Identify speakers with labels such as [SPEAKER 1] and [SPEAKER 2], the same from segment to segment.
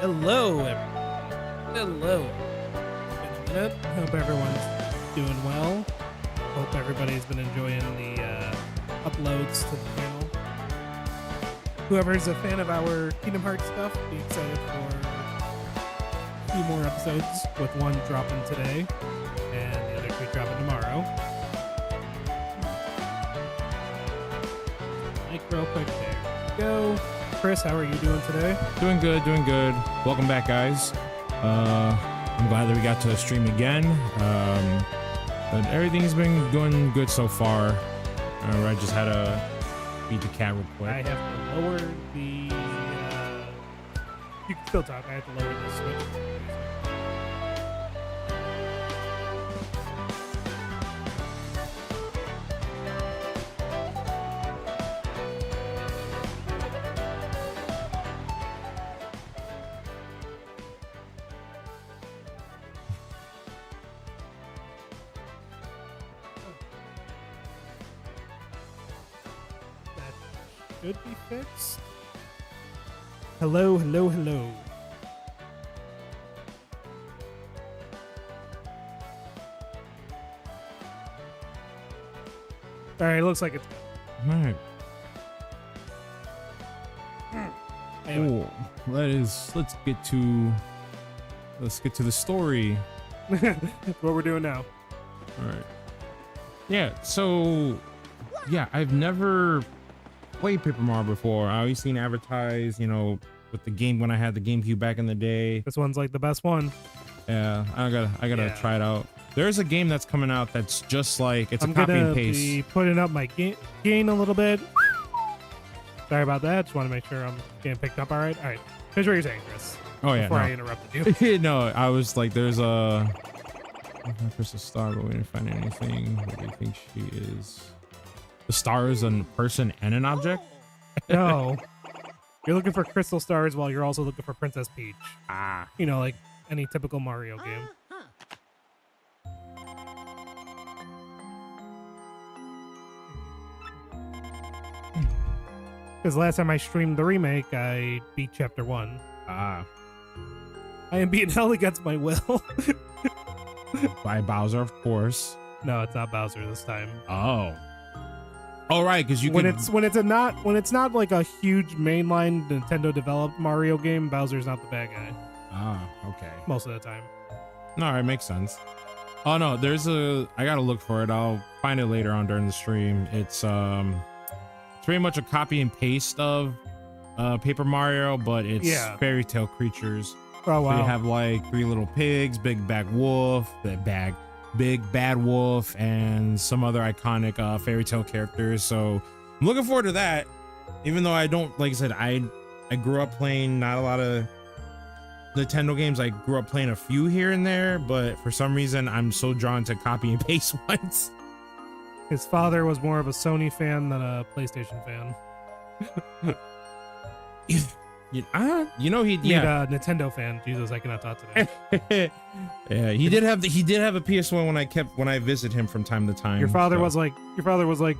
[SPEAKER 1] Hello, everyone. Hello. It's been a minute. Hope everyone's doing well. Hope everybody's been enjoying the uploads to the channel. Whoever's a fan of our Kingdom Hearts stuff, be excited for a few more episodes, with one dropping today and the other two dropping tomorrow. Like real quick, there we go. Chris, how are you doing today?
[SPEAKER 2] Doing good, doing good. Welcome back, guys. I'm glad that we got to stream again. But everything's been going good so far. I just had to feed the cat real quick.
[SPEAKER 1] I have to lower the. You can still talk. I have to lower the switch. Should be fixed. Hello, hello, hello. All right, looks like it's good.
[SPEAKER 2] All right.
[SPEAKER 1] Anyway.
[SPEAKER 2] Cool. Let's get to the story.
[SPEAKER 1] What we're doing now.
[SPEAKER 2] All right. Yeah. So, yeah, I've never played Paper Mario before. I always seen advertised, with the game when I had the GameCube back in the day.
[SPEAKER 1] This one's like the best one.
[SPEAKER 2] Yeah, I gotta try it out. There's a game that's coming out that's just like it's a copy and paste.
[SPEAKER 1] I'm gonna be putting up my gain a little bit. Sorry about that. Just want to make sure I'm getting picked up. All right. Finish what you're saying, Chris.
[SPEAKER 2] Oh yeah.
[SPEAKER 1] Before I interrupted you.
[SPEAKER 2] No, I was like, there's a Crystal Star, but we didn't find anything. What do you think she is? The star is a person and an object?
[SPEAKER 1] No. You're looking for crystal stars while you're also looking for Princess Peach.
[SPEAKER 2] Ah.
[SPEAKER 1] Like any typical Mario game. Because last time I streamed the remake, I beat Chapter 1.
[SPEAKER 2] Ah.
[SPEAKER 1] I am beating hell against my will.
[SPEAKER 2] By Bowser, of course.
[SPEAKER 1] No, it's not Bowser this time.
[SPEAKER 2] Oh. Oh right, because
[SPEAKER 1] when it's not like a huge mainline Nintendo developed Mario game, Bowser's not the bad guy.
[SPEAKER 2] Ah, okay.
[SPEAKER 1] Most of the time.
[SPEAKER 2] No, it makes sense. Oh no, I gotta look for it. I'll find it later on during the stream. It's pretty much a copy and paste of Paper Mario, but it's fairy tale creatures.
[SPEAKER 1] Oh wow.
[SPEAKER 2] So you have like 3 little pigs, big bad wolf, big bad wolf, and some other iconic fairy tale characters. So I'm looking forward to that. Even though I don't, like I said, I grew up playing not a lot of Nintendo games. I grew up playing a few here and there, but for some reason I'm so drawn to copy and paste ones.
[SPEAKER 1] His father was more of a Sony fan than a PlayStation fan.
[SPEAKER 2] He
[SPEAKER 1] a Nintendo fan. Jesus, I cannot talk today.
[SPEAKER 2] Yeah, he did have a PS1 when I visit him from time to time.
[SPEAKER 1] Your father was like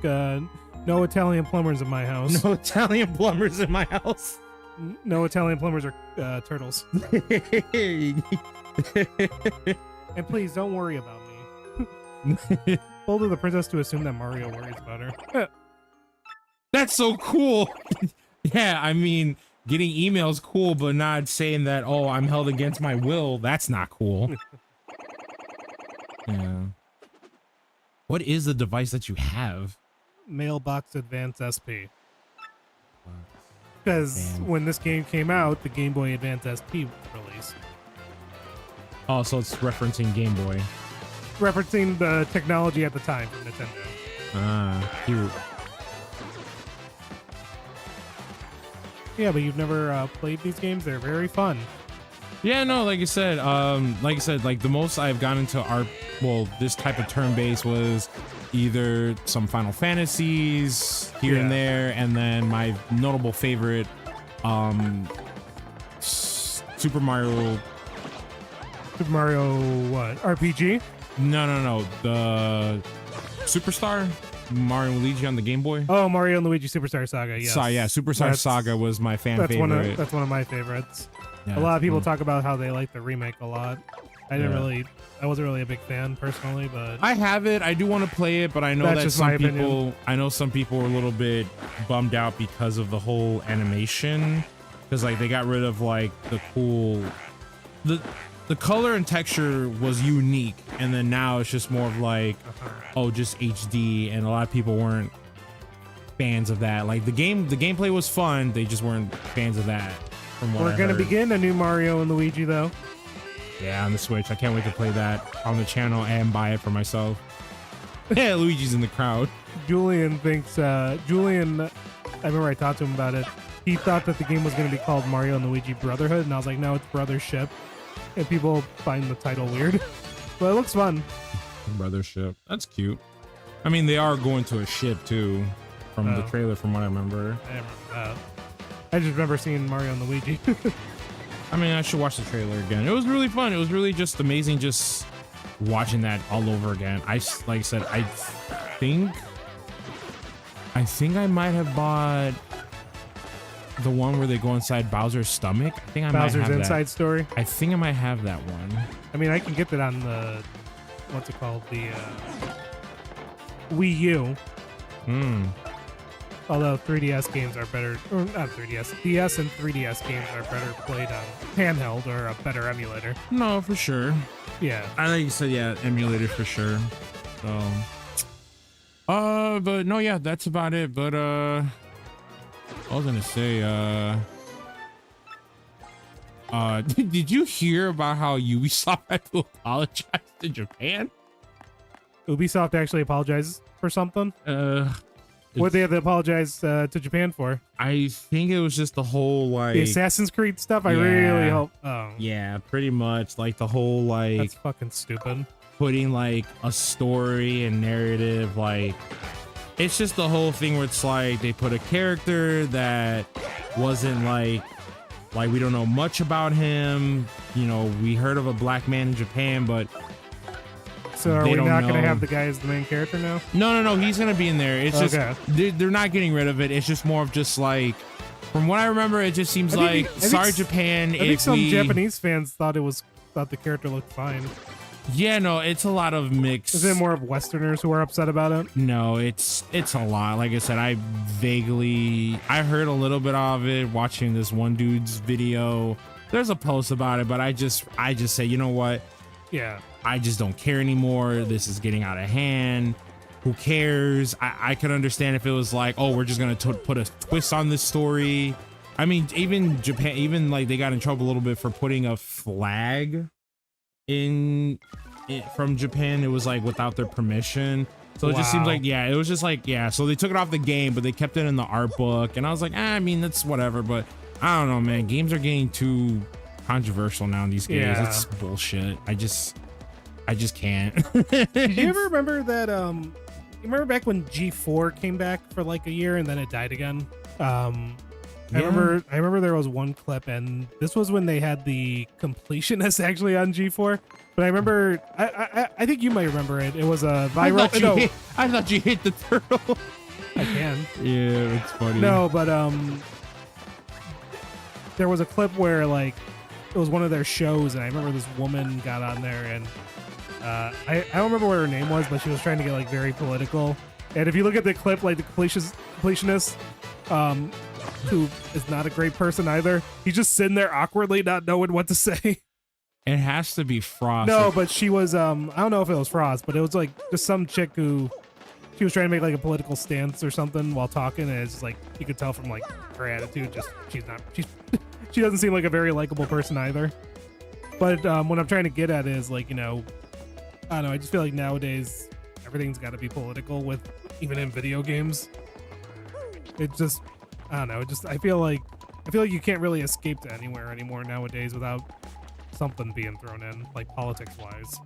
[SPEAKER 1] no Italian plumbers in my house.
[SPEAKER 2] No Italian plumbers in my house.
[SPEAKER 1] No Italian plumbers are turtles. And please don't worry about me. Older the princess to assume that Mario worries about her.
[SPEAKER 2] That's so cool. Yeah, I mean, getting emails cool, but not saying that, oh, I'm held against my will. That's not cool. Yeah. What is the device that you have?
[SPEAKER 1] Mailbox Advance SP. Because when this game came out, the Game Boy Advance SP released.
[SPEAKER 2] Oh, so it's referencing Game Boy.
[SPEAKER 1] Referencing the technology at the time from Nintendo.
[SPEAKER 2] Ah, cute.
[SPEAKER 1] Yeah, but you've never played these games. They're very fun.
[SPEAKER 2] Yeah, no, like I said, like the most I've gotten into this type of turn-based was either some Final Fantasies here and there, and then my notable favorite, Super Mario
[SPEAKER 1] what? RPG?
[SPEAKER 2] No, the Superstar. Mario and Luigi on the Game Boy.
[SPEAKER 1] Oh, Mario and Luigi Superstar Saga. Yes.
[SPEAKER 2] So yeah, Superstar Saga was my favorite.
[SPEAKER 1] That's one of my favorites.
[SPEAKER 2] Yeah,
[SPEAKER 1] A lot of
[SPEAKER 2] it's
[SPEAKER 1] people
[SPEAKER 2] fun.
[SPEAKER 1] talk about how they like the remake a lot. I wasn't really a big fan personally, but
[SPEAKER 2] I have it. I do want to play it, but I know
[SPEAKER 1] That's
[SPEAKER 2] that
[SPEAKER 1] just my
[SPEAKER 2] some
[SPEAKER 1] opinion.
[SPEAKER 2] people, I know some people were a little bit bummed out because of the whole animation, because like they got rid of like the cool, the color and texture was unique, and then now it's just more of like, oh, just HD, and a lot of people weren't fans of that. Like the gameplay was fun, they just weren't fans of that. From what
[SPEAKER 1] we're
[SPEAKER 2] I
[SPEAKER 1] gonna
[SPEAKER 2] heard.
[SPEAKER 1] begin a new Mario and Luigi though.
[SPEAKER 2] Yeah, on the Switch. I can't wait to play that on the channel and buy it for myself. Yeah, Luigi's in the crowd.
[SPEAKER 1] Julian thinks Julian. I remember I talked to him about it. He thought that the game was going to be called Mario and Luigi Brotherhood, and I was like, no, it's Brothership. And people find the title weird, but it looks fun.
[SPEAKER 2] Brothership. That's cute. I mean, they are going to a ship too, from the
[SPEAKER 1] Oh.
[SPEAKER 2] trailer, from what I remember.
[SPEAKER 1] I remember that. I just remember seeing Mario and Luigi.
[SPEAKER 2] I mean, I should watch the trailer again. It was really fun. It was really just amazing just watching that all over again. Like I said, I think I might have bought the one where they go inside Bowser's stomach. I think I
[SPEAKER 1] Bowser's
[SPEAKER 2] might have
[SPEAKER 1] Inside
[SPEAKER 2] that.
[SPEAKER 1] Story.
[SPEAKER 2] I think I might have that one.
[SPEAKER 1] I mean, I can get that on the what's it called, the Wii U.
[SPEAKER 2] Hmm.
[SPEAKER 1] Although 3DS games are better, or not 3DS, DS and 3DS games are better played on handheld or a better emulator.
[SPEAKER 2] No, for sure.
[SPEAKER 1] Yeah.
[SPEAKER 2] I think you said, yeah, emulator for sure. So, but no, yeah, that's about it. But I was gonna say, did you hear about how Ubisoft had to apologize to Japan?
[SPEAKER 1] Ubisoft actually apologizes for something. What they have to apologize to Japan for?
[SPEAKER 2] I think it was just the whole like
[SPEAKER 1] The Assassin's Creed stuff. I
[SPEAKER 2] Yeah.
[SPEAKER 1] really hope. Oh,
[SPEAKER 2] yeah, pretty much like the whole like
[SPEAKER 1] that's fucking stupid.
[SPEAKER 2] putting like a story and narrative, like it's just the whole thing where it's like they put a character that wasn't like we don't know much about him. You know, we heard of a black man in Japan, but
[SPEAKER 1] So are
[SPEAKER 2] They
[SPEAKER 1] we
[SPEAKER 2] don't
[SPEAKER 1] not going to
[SPEAKER 2] know.
[SPEAKER 1] have the guy as the main character now?
[SPEAKER 2] no, he's gonna be in there. It's just
[SPEAKER 1] Okay.
[SPEAKER 2] they're not getting rid of it. It's just more of just like, from what I remember, it just seems
[SPEAKER 1] I
[SPEAKER 2] like,
[SPEAKER 1] think-
[SPEAKER 2] sorry Japan,
[SPEAKER 1] I think
[SPEAKER 2] if
[SPEAKER 1] some
[SPEAKER 2] we
[SPEAKER 1] Japanese fans thought the character looked fine.
[SPEAKER 2] yeah, no, it's a lot of mixed.
[SPEAKER 1] Is it more of Westerners who are upset about it?
[SPEAKER 2] No, it's a lot. Like I said, I heard a little bit of it watching this one dude's video. There's a post about it, but I just say, you know what?
[SPEAKER 1] Yeah.
[SPEAKER 2] I just don't care anymore. This is getting out of hand. Who cares? I could understand if it was like, oh, we're just gonna put a twist on this story. I mean, even Japan, even like they got in trouble a little bit for putting a flag in from Japan. It was like without their permission. So it just seems
[SPEAKER 1] Wow.
[SPEAKER 2] like, yeah, it was just like, yeah. So they took it off the game, but they kept it in the art book. And I was like, I mean, that's whatever. But I don't know, man. Games are getting too controversial now these days.
[SPEAKER 1] Yeah.
[SPEAKER 2] It's bullshit. I just can't.
[SPEAKER 1] Did you ever remember that? You remember back when G4 came back for like a year and then it died again? I remember there was one clip, and this was when they had the completionist actually on G4. But I remember, I think you might remember it. It was a viral.
[SPEAKER 2] I thought you hit the turtle.
[SPEAKER 1] I can.
[SPEAKER 2] Yeah, it's funny.
[SPEAKER 1] No, but there was a clip where like it was one of their shows, and I remember this woman got on there, and I don't remember what her name was, but she was trying to get like very political. And if you look at the clip, like the completionist, who is not a great person either, he's just sitting there awkwardly, not knowing what to say.
[SPEAKER 2] It has to be Frost.
[SPEAKER 1] No, but she was I don't know if it was Frost, but it was like just some chick who she was trying to make like a political stance or something while talking, and it's just like you could tell from like her attitude, just she's she doesn't seem like a very likable person either. But what I'm trying to get at is like, you know, I don't know, I just feel like nowadays everything's got to be political, with even in video games. It just, I don't know, I feel like you can't really escape to anywhere anymore nowadays without something being thrown in, like politics wise.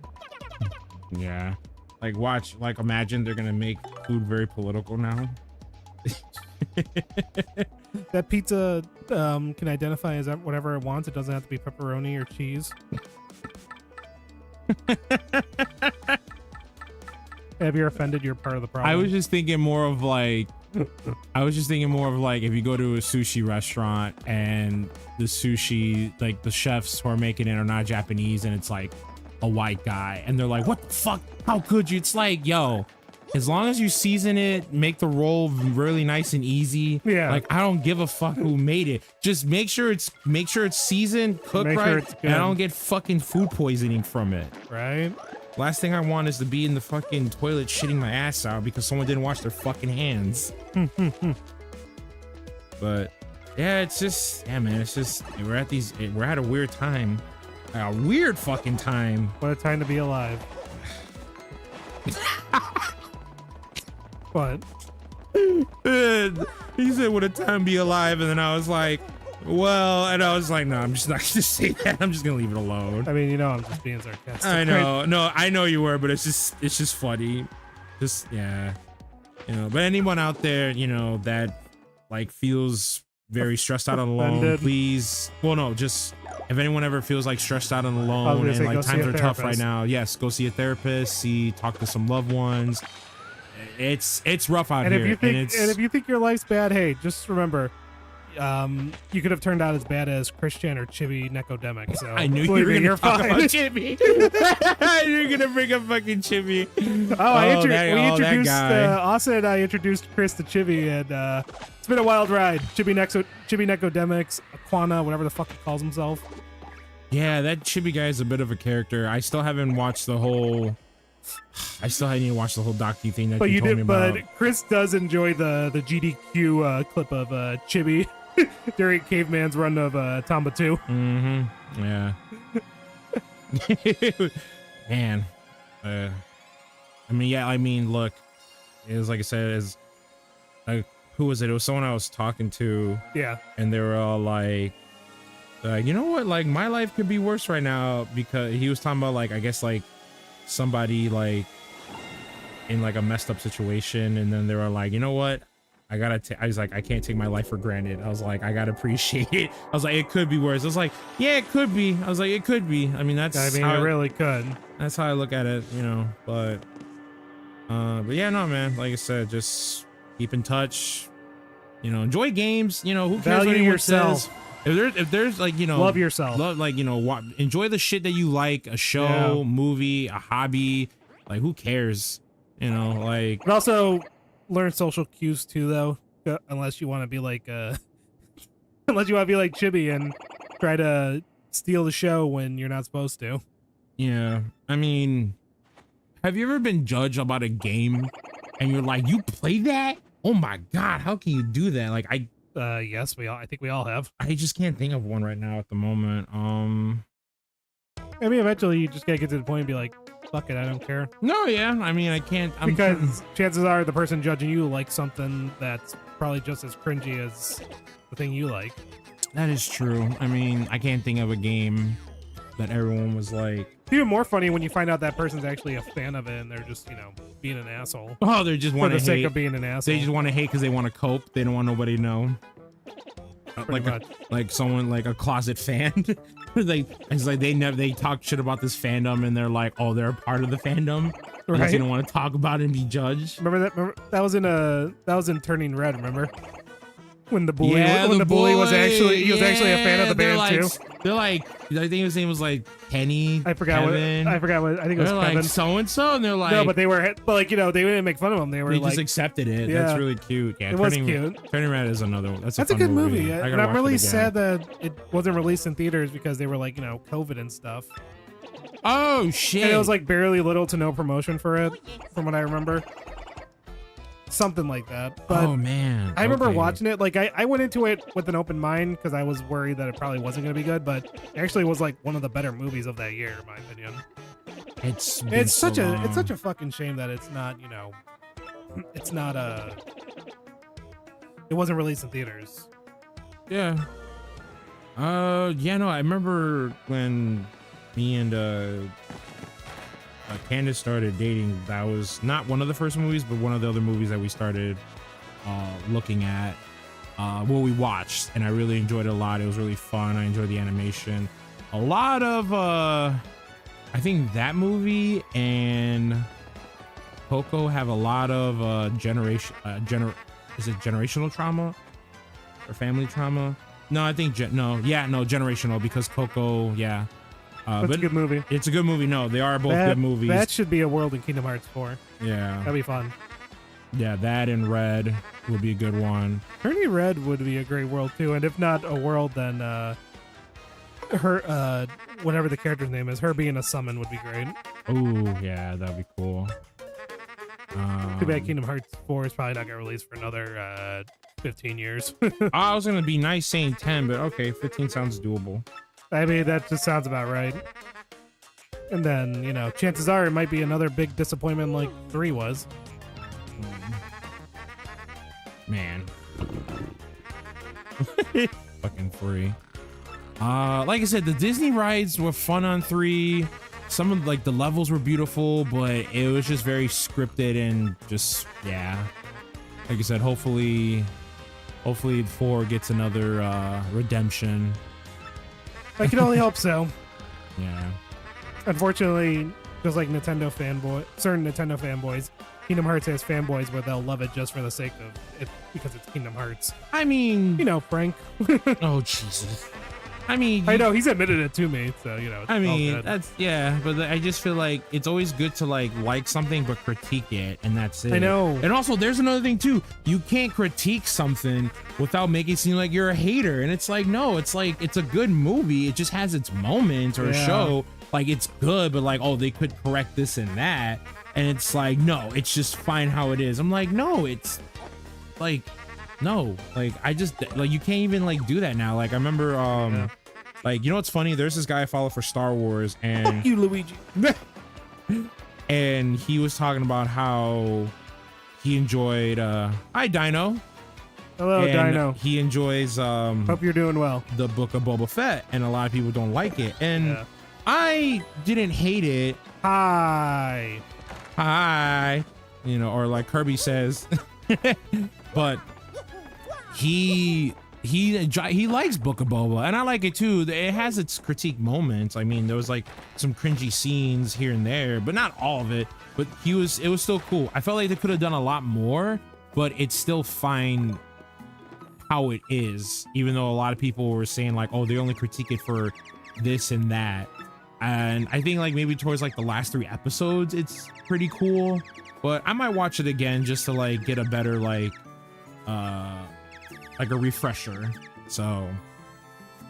[SPEAKER 2] Yeah. Like watch, like imagine they're gonna make food very political now.
[SPEAKER 1] That pizza can identify as whatever it wants. It doesn't have to be pepperoni or cheese. If you're offended, you're part of the problem.
[SPEAKER 2] I was just thinking more of like if you go to a sushi restaurant and the sushi, like the chefs who are making it are not Japanese and it's like a white guy and they're like, what the fuck? How could you? It's like, yo, as long as you season it, make the roll really nice and easy.
[SPEAKER 1] Yeah.
[SPEAKER 2] Like I don't give a fuck who made it. Just make sure it's seasoned, cooked
[SPEAKER 1] Make
[SPEAKER 2] right,
[SPEAKER 1] sure it's good.
[SPEAKER 2] and I don't get fucking food poisoning from it.
[SPEAKER 1] Right?
[SPEAKER 2] Last thing I want is to be in the fucking toilet shitting my ass out because someone didn't wash their fucking hands. But yeah, it's just, yeah, man, it's just, we're at a weird time. A weird fucking time.
[SPEAKER 1] What a time to be alive. What?
[SPEAKER 2] He said, what a time to be alive. And then I was like, well, and I was like, no, I'm just not gonna say that. I'm just gonna leave it alone.
[SPEAKER 1] I mean, you know, I'm just being sarcastic.
[SPEAKER 2] I know.
[SPEAKER 1] Right?
[SPEAKER 2] No, I know you were, but it's just funny. Just, yeah. You know, but anyone out there, you know, that like feels very stressed out and alone, please. Well, no, just if anyone ever feels like stressed out and alone and like times are tough right now, yes, go see a therapist, talk to some loved ones. It's rough out here.
[SPEAKER 1] And if you think your life's bad, hey, just remember, you could have turned out as bad as Christian or Chibi Necodemic. So
[SPEAKER 2] I knew you were gonna talk
[SPEAKER 1] fine.
[SPEAKER 2] about Chibi. You're gonna bring up fucking Chibi.
[SPEAKER 1] Asa and I introduced Chris to Chibi, and it's been a wild ride. Chibi Necodemics, Aquana, whatever the fuck he calls himself.
[SPEAKER 2] Yeah, that Chibi guy is a bit of a character. I still haven't watched the whole. I still haven't even watched the whole docu thing that you told me about.
[SPEAKER 1] But Chris does enjoy the GDQ clip of Chibi during Caveman's run of Tomba 2.
[SPEAKER 2] Mm-hmm. Yeah. Man. I mean, look, it was like I said, who was it? It was someone I was talking to.
[SPEAKER 1] Yeah.
[SPEAKER 2] And they were all like, you know what? Like, my life could be worse right now, because he was talking about, like, I guess, like, somebody, like, in, like, a messed up situation. And then they were like, you know what? I was like, I can't take my life for granted. I was like, I gotta appreciate it. I was like, it could be worse. I was like, yeah, it could be. I was like, it could be. I mean,
[SPEAKER 1] it really could.
[SPEAKER 2] That's how I look at it, you know, but yeah, no, man, like I said, just keep in touch, you know, enjoy games, you know, who cares
[SPEAKER 1] Value
[SPEAKER 2] what anyone
[SPEAKER 1] yourself.
[SPEAKER 2] says. If there's like, you know,
[SPEAKER 1] love yourself,
[SPEAKER 2] like, you know, enjoy the shit that you like, a show, movie, a hobby, like, who cares, you know, like.
[SPEAKER 1] But also learn social cues too, though, unless you want to be like Chibi and try to steal the show when you're not supposed to.
[SPEAKER 2] Yeah, I mean, have you ever been judged about a game and you're like, you play that? Oh my god, how can you do that? Like,
[SPEAKER 1] yes, I think we all have.
[SPEAKER 2] I just can't think of one right now at the moment.
[SPEAKER 1] I mean, eventually you just gotta get to the point and be like, fuck it, I don't care.
[SPEAKER 2] No, yeah, I mean, I can't.
[SPEAKER 1] Because chances are the person judging you likes something that's probably just as cringy as the thing you like.
[SPEAKER 2] That is true. I mean, I can't think of a game that everyone was like.
[SPEAKER 1] It's even more funny when you find out that person's actually a fan of it and they're just, you know, being an asshole.
[SPEAKER 2] Oh, they just want to hate.
[SPEAKER 1] For the sake of being an asshole.
[SPEAKER 2] They just want to hate because they want to cope. They don't want nobody to know. Like someone, like a closet fan. It's like they talk shit about this fandom and they're like, oh, they're a part of the fandom. Right. They don't want to talk about it and be judged.
[SPEAKER 1] Remember that was in Turning Red, remember? When the bully, the bully was actually a fan of the band too.
[SPEAKER 2] They're like, I think his name was like Kenny.
[SPEAKER 1] I forgot what. I think it was
[SPEAKER 2] Kevin. Like so and so, and they're like,
[SPEAKER 1] no, but like, you know, they didn't make fun of him. They
[SPEAKER 2] just accepted it. Yeah. That's really cute. Yeah,
[SPEAKER 1] it was cute.
[SPEAKER 2] Turning Red is another one. That's a
[SPEAKER 1] good movie. And I'm really sad that it wasn't released in theaters because they were like, you know, COVID and stuff.
[SPEAKER 2] Oh shit!
[SPEAKER 1] And it was like barely little to no promotion for it, from what I remember. Something like that. But
[SPEAKER 2] oh man,
[SPEAKER 1] I remember watching it. Like I went into it with an open mind because I was worried that it probably wasn't going to be good, but it actually was like one of the better movies of that year, in my opinion. It's such a fucking shame that it's not, you know, it wasn't released in theaters.
[SPEAKER 2] Yeah. Yeah, no, I remember when me and Candace started dating. That was not one of the first movies, but one of the other movies that we started looking at. We watched, and I really enjoyed it a lot. It was really fun. I enjoyed the animation. A lot of I think that movie and Coco have a lot of is it generational trauma or family trauma? No, I think generational, because Coco, yeah.
[SPEAKER 1] That's
[SPEAKER 2] but
[SPEAKER 1] a good movie.
[SPEAKER 2] It's a good movie. No, they are both good movies.
[SPEAKER 1] That should be a world in Kingdom Hearts 4.
[SPEAKER 2] Yeah.
[SPEAKER 1] That'd be fun.
[SPEAKER 2] Yeah, that and Red would be a good one.
[SPEAKER 1] Turning Red would be a great world too, and if not a world, then her whatever the character's name is, her being a summon would be great.
[SPEAKER 2] Oh yeah, that'd be cool.
[SPEAKER 1] Too bad Kingdom Hearts 4 is probably not gonna release for another 15 years.
[SPEAKER 2] I was gonna be nice saying 10, but okay, 15 sounds doable.
[SPEAKER 1] I mean, that just sounds about right. And then, you know, chances are it might be another big disappointment like 3 was.
[SPEAKER 2] Man. Fucking 3. Like I said, the Disney rides were fun on 3. Some of like the levels were beautiful, but it was just very scripted and just, yeah. Like I said, hopefully 4 gets another redemption.
[SPEAKER 1] I can only hope so.
[SPEAKER 2] Yeah.
[SPEAKER 1] Unfortunately, just like certain Nintendo fanboys, Kingdom Hearts has fanboys where they'll love it just for the sake of it because it's Kingdom Hearts.
[SPEAKER 2] I mean,
[SPEAKER 1] you know, Frank.
[SPEAKER 2] Oh Jesus. I mean,
[SPEAKER 1] I know he's admitted it to me, so you know. It's
[SPEAKER 2] I mean,
[SPEAKER 1] all good.
[SPEAKER 2] that's yeah, but I just feel like it's always good to like something but critique it, and that's it.
[SPEAKER 1] I know.
[SPEAKER 2] And also, there's another thing too. You can't critique something without making it seem like you're a hater. And it's like, no, it's like it's a good movie. It just has its moments or a show. Like it's good, but like, oh, they could correct this and that. And it's like, no, it's just fine how it is. I'm like, no, it's like, no, like I just like you can't even like do that now. Like I remember, like, you know what's funny? There's this guy I follow for Star Wars, and
[SPEAKER 1] fuck you, Luigi.
[SPEAKER 2] And he was talking about how he enjoyed hi Dino.
[SPEAKER 1] Hello,
[SPEAKER 2] and
[SPEAKER 1] Dino.
[SPEAKER 2] He enjoys
[SPEAKER 1] hope you're doing well.
[SPEAKER 2] The Book of Boba Fett, and a lot of people don't like it. And I didn't hate it.
[SPEAKER 1] Hi.
[SPEAKER 2] You know, or like Kirby says. But he likes Book of Boba, and I like it too. It has its critique moments. I mean, there was like some cringy scenes here and there, but not all of it. But it was still cool. I felt like they could have done a lot more, but it's still fine how it is, even though a lot of people were saying like, oh, they only critique it for this and that. And I think like maybe towards like the last 3 episodes, it's pretty cool, but I might watch it again just to like get a better like a refresher. So,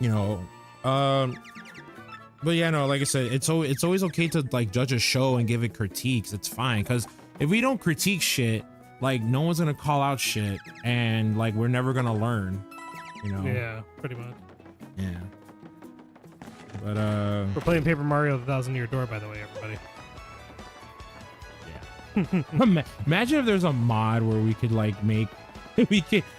[SPEAKER 2] you know, but yeah, no, like I said, it's always okay to like judge a show and give it critiques. It's fine, because if we don't critique shit, like no one's gonna call out shit, and like we're never gonna learn, you know.
[SPEAKER 1] Yeah, pretty much.
[SPEAKER 2] Yeah. But
[SPEAKER 1] we're playing Paper Mario: The Thousand Year Door, by the way, everybody.
[SPEAKER 2] Yeah. Imagine if there's a mod where we could like make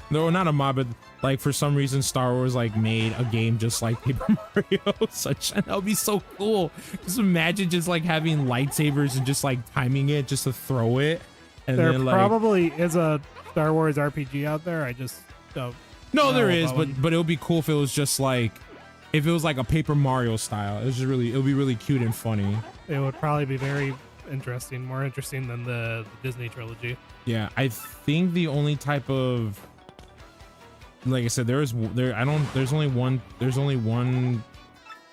[SPEAKER 2] no, not a mod, but like for some reason Star Wars like made a game just like Paper Mario Sunshine. That would be so cool. Just imagine just like having lightsabers and just like timing it just to throw it. And
[SPEAKER 1] there
[SPEAKER 2] then, like,
[SPEAKER 1] probably is a Star Wars RPG out there. I just don't.
[SPEAKER 2] No, there is, but it would be cool if it was just like if it was like a Paper Mario style. It would be really cute and funny.
[SPEAKER 1] It would probably be very interesting, more interesting than the Disney trilogy.
[SPEAKER 2] Yeah, I think the only type of, like I said, there's only one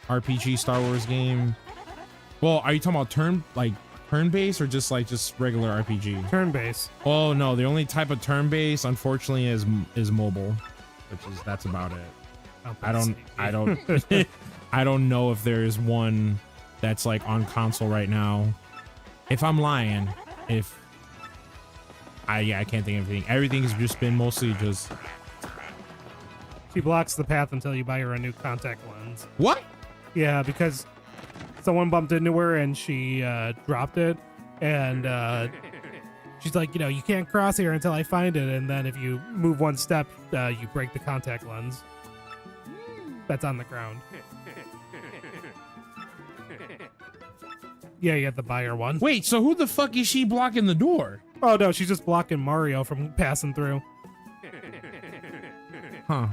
[SPEAKER 2] RPG Star Wars game. Well, are you talking about turn-based or just regular RPG?
[SPEAKER 1] Turn-based.
[SPEAKER 2] Oh no, the only type of turn-based unfortunately is mobile, that's about it. I don't I don't know if there is one that's like on console right now. If I'm lying, I can't think of anything. Everything's just been mostly just.
[SPEAKER 1] She blocks the path until you buy her a new contact lens.
[SPEAKER 2] What?
[SPEAKER 1] Yeah, because someone bumped into her and she dropped it, and she's like, you know, you can't cross here until I find it, and then if you move one step, you break the contact lens. That's on the ground. Yeah, you have to buy her one.
[SPEAKER 2] Wait, so who the fuck is she blocking the door?
[SPEAKER 1] Oh no, she's just blocking Mario from passing through.
[SPEAKER 2] Huh.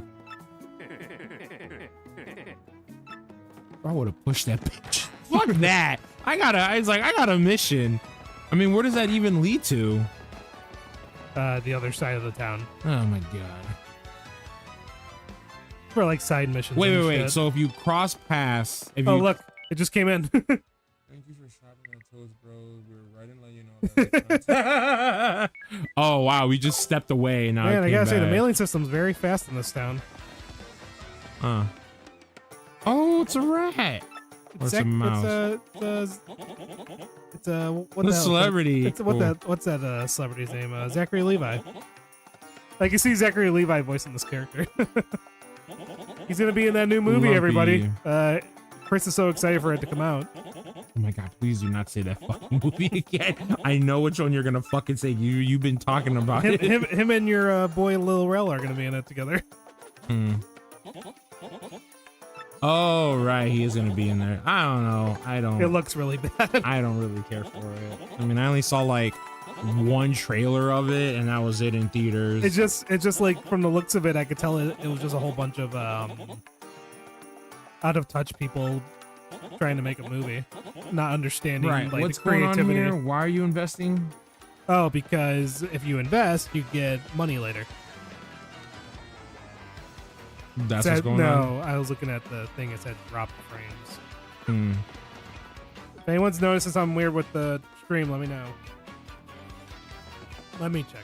[SPEAKER 2] I would have pushed that bitch. Fuck that. I got a mission. I mean, where does that even lead to?
[SPEAKER 1] The other side of the town.
[SPEAKER 2] Oh my god.
[SPEAKER 1] For like side missions.
[SPEAKER 2] Wait,
[SPEAKER 1] and
[SPEAKER 2] wait, wait.
[SPEAKER 1] shit.
[SPEAKER 2] So if you cross paths, if
[SPEAKER 1] Oh,
[SPEAKER 2] you
[SPEAKER 1] look, it just came in.
[SPEAKER 2] Thank you for shopping at Toes Bros. We're right in let you know that. Oh wow, we just stepped away and now
[SPEAKER 1] Man,
[SPEAKER 2] it
[SPEAKER 1] I
[SPEAKER 2] came
[SPEAKER 1] gotta say, the
[SPEAKER 2] back.
[SPEAKER 1] mailing system's very fast in this town.
[SPEAKER 2] Huh. Oh, it's a rat. Or it's a mouse.
[SPEAKER 1] It's a what
[SPEAKER 2] The
[SPEAKER 1] the hell?
[SPEAKER 2] celebrity.
[SPEAKER 1] It's what's that celebrity's name? Zachary Levi. I can see Zachary Levi voicing this character. He's gonna be in that new movie,
[SPEAKER 2] Lumpy.
[SPEAKER 1] everybody. Chris is so excited for it to come out.
[SPEAKER 2] Oh my god, please do not say that fucking movie again. I know which one you're gonna fucking say. You've been talking about it.
[SPEAKER 1] Him and your boy Lil Rel are gonna be in it together.
[SPEAKER 2] Hmm. Oh right, he is gonna be in there. I don't know.
[SPEAKER 1] It looks really bad.
[SPEAKER 2] I don't really care for it. I mean, I only saw like one trailer of it, and that was it in theaters.
[SPEAKER 1] It's just like from the looks of it, I could tell it was just a whole bunch of out of touch people trying to make a movie, not understanding
[SPEAKER 2] right.
[SPEAKER 1] like
[SPEAKER 2] What's
[SPEAKER 1] the creativity.
[SPEAKER 2] going on here? Why are you investing?
[SPEAKER 1] Oh, because if you invest, you get money later.
[SPEAKER 2] That's what's going on.
[SPEAKER 1] No, I was looking at the thing. It said drop the frames.
[SPEAKER 2] Hmm.
[SPEAKER 1] If anyone's noticing something weird with the stream, let me know. Let me check.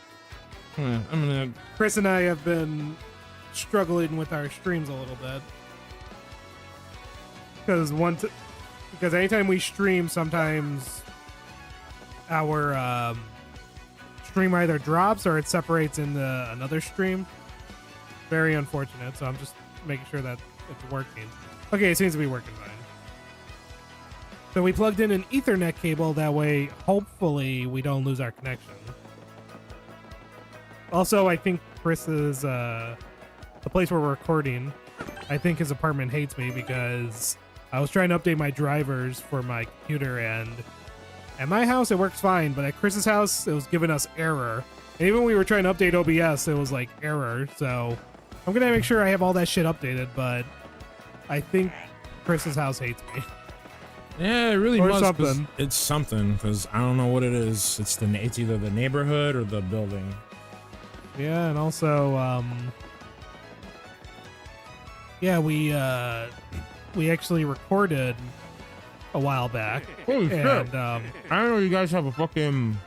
[SPEAKER 2] Yeah, I'm gonna.
[SPEAKER 1] Chris and I have been struggling with our streams a little bit because anytime we stream, sometimes our stream either drops or it separates into another stream. Very unfortunate. So I'm just making sure that it's working. Okay, it seems to be working fine. So we plugged in an Ethernet cable. That way, hopefully, we don't lose our connection. Also, I think Chris's the place where we're recording, I think his apartment hates me because I was trying to update my drivers for my computer, and at my house it works fine, but at Chris's house it was giving us error. And even when we were trying to update OBS, it was like error. So I'm gonna make sure I have all that shit updated, but I think Chris's house hates me.
[SPEAKER 2] Yeah, it really
[SPEAKER 1] Or
[SPEAKER 2] must. 'Cause
[SPEAKER 1] something.
[SPEAKER 2] It's something because I don't know what it is. It's either the neighborhood or the building.
[SPEAKER 1] Yeah, and also, yeah, we actually recorded a while back,
[SPEAKER 2] Holy
[SPEAKER 1] and
[SPEAKER 2] shit! I didn't know you guys have a fucking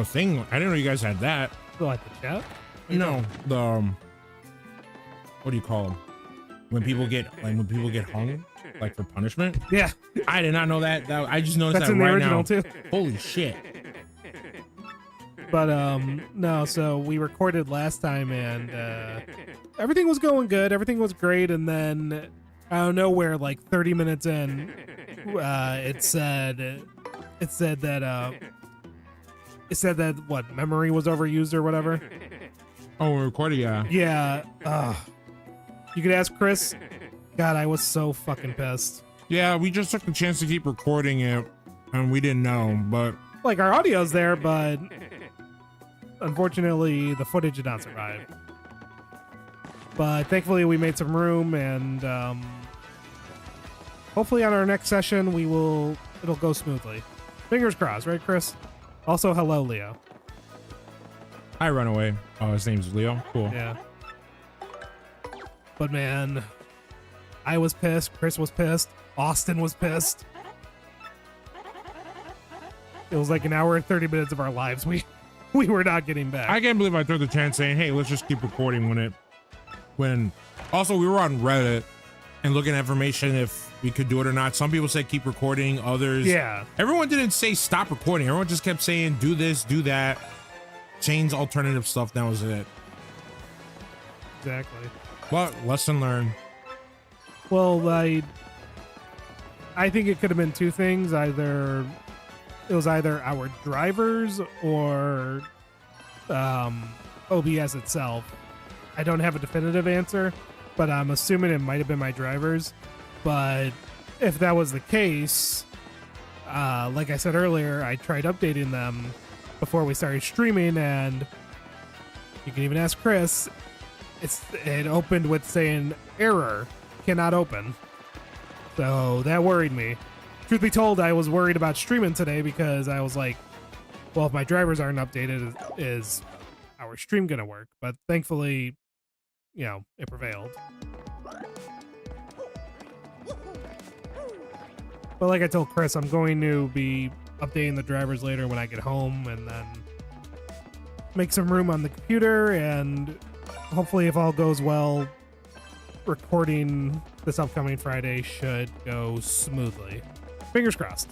[SPEAKER 2] thing. I didn't know you guys had that.
[SPEAKER 1] like the chat.
[SPEAKER 2] No, the what do you call them? When people get hung, like for punishment.
[SPEAKER 1] Yeah,
[SPEAKER 2] I did not know that. I just noticed
[SPEAKER 1] that's
[SPEAKER 2] that
[SPEAKER 1] in the
[SPEAKER 2] right
[SPEAKER 1] original
[SPEAKER 2] now.
[SPEAKER 1] too.
[SPEAKER 2] Holy shit!
[SPEAKER 1] But no, so we recorded last time, and everything was going good. Everything was great, and then out of nowhere, like 30 minutes in, it said that what, memory was overused or whatever.
[SPEAKER 2] Oh, we're recording, yeah.
[SPEAKER 1] Yeah. You could ask Chris. God, I was so fucking pissed.
[SPEAKER 2] Yeah, we just took the chance to keep recording it, and we didn't know, but
[SPEAKER 1] Like, our audio's there, but unfortunately, the footage did not survive. But thankfully, we made some room, and hopefully on our next session, it'll go smoothly. Fingers crossed, right, Chris? Also, hello, Leo.
[SPEAKER 2] I run away. Oh, his name's Leo. Cool.
[SPEAKER 1] Yeah. But man, I was pissed. Chris was pissed. Austin was pissed. It was like an hour and 30 minutes of our lives we were not getting back.
[SPEAKER 2] I can't believe I took the chance saying, "Hey, let's just keep recording." When also we were on Reddit and looking at information if we could do it or not. Some people said keep recording. Others,
[SPEAKER 1] Yeah.
[SPEAKER 2] Everyone didn't say stop recording. Everyone just kept saying do this, do that, change alternative stuff. That was it.
[SPEAKER 1] Exactly.
[SPEAKER 2] But lesson learned.
[SPEAKER 1] Well, I think it could have been two things. It was either our drivers or OBS itself. I don't have a definitive answer, but I'm assuming it might have been my drivers. But if that was the case, like I said earlier, I tried updating them before we started streaming, and you can even ask Chris. It opened with saying error, cannot open. So that worried me. truth be told, I was worried about streaming today because I was like, well, if my drivers aren't updated, is our stream gonna work? But thankfully, you know, it prevailed. But like I told Chris, I'm going to be updating the drivers later when I get home, and then make some room on the computer, and hopefully, if all goes well, recording this upcoming Friday should go smoothly. Fingers crossed.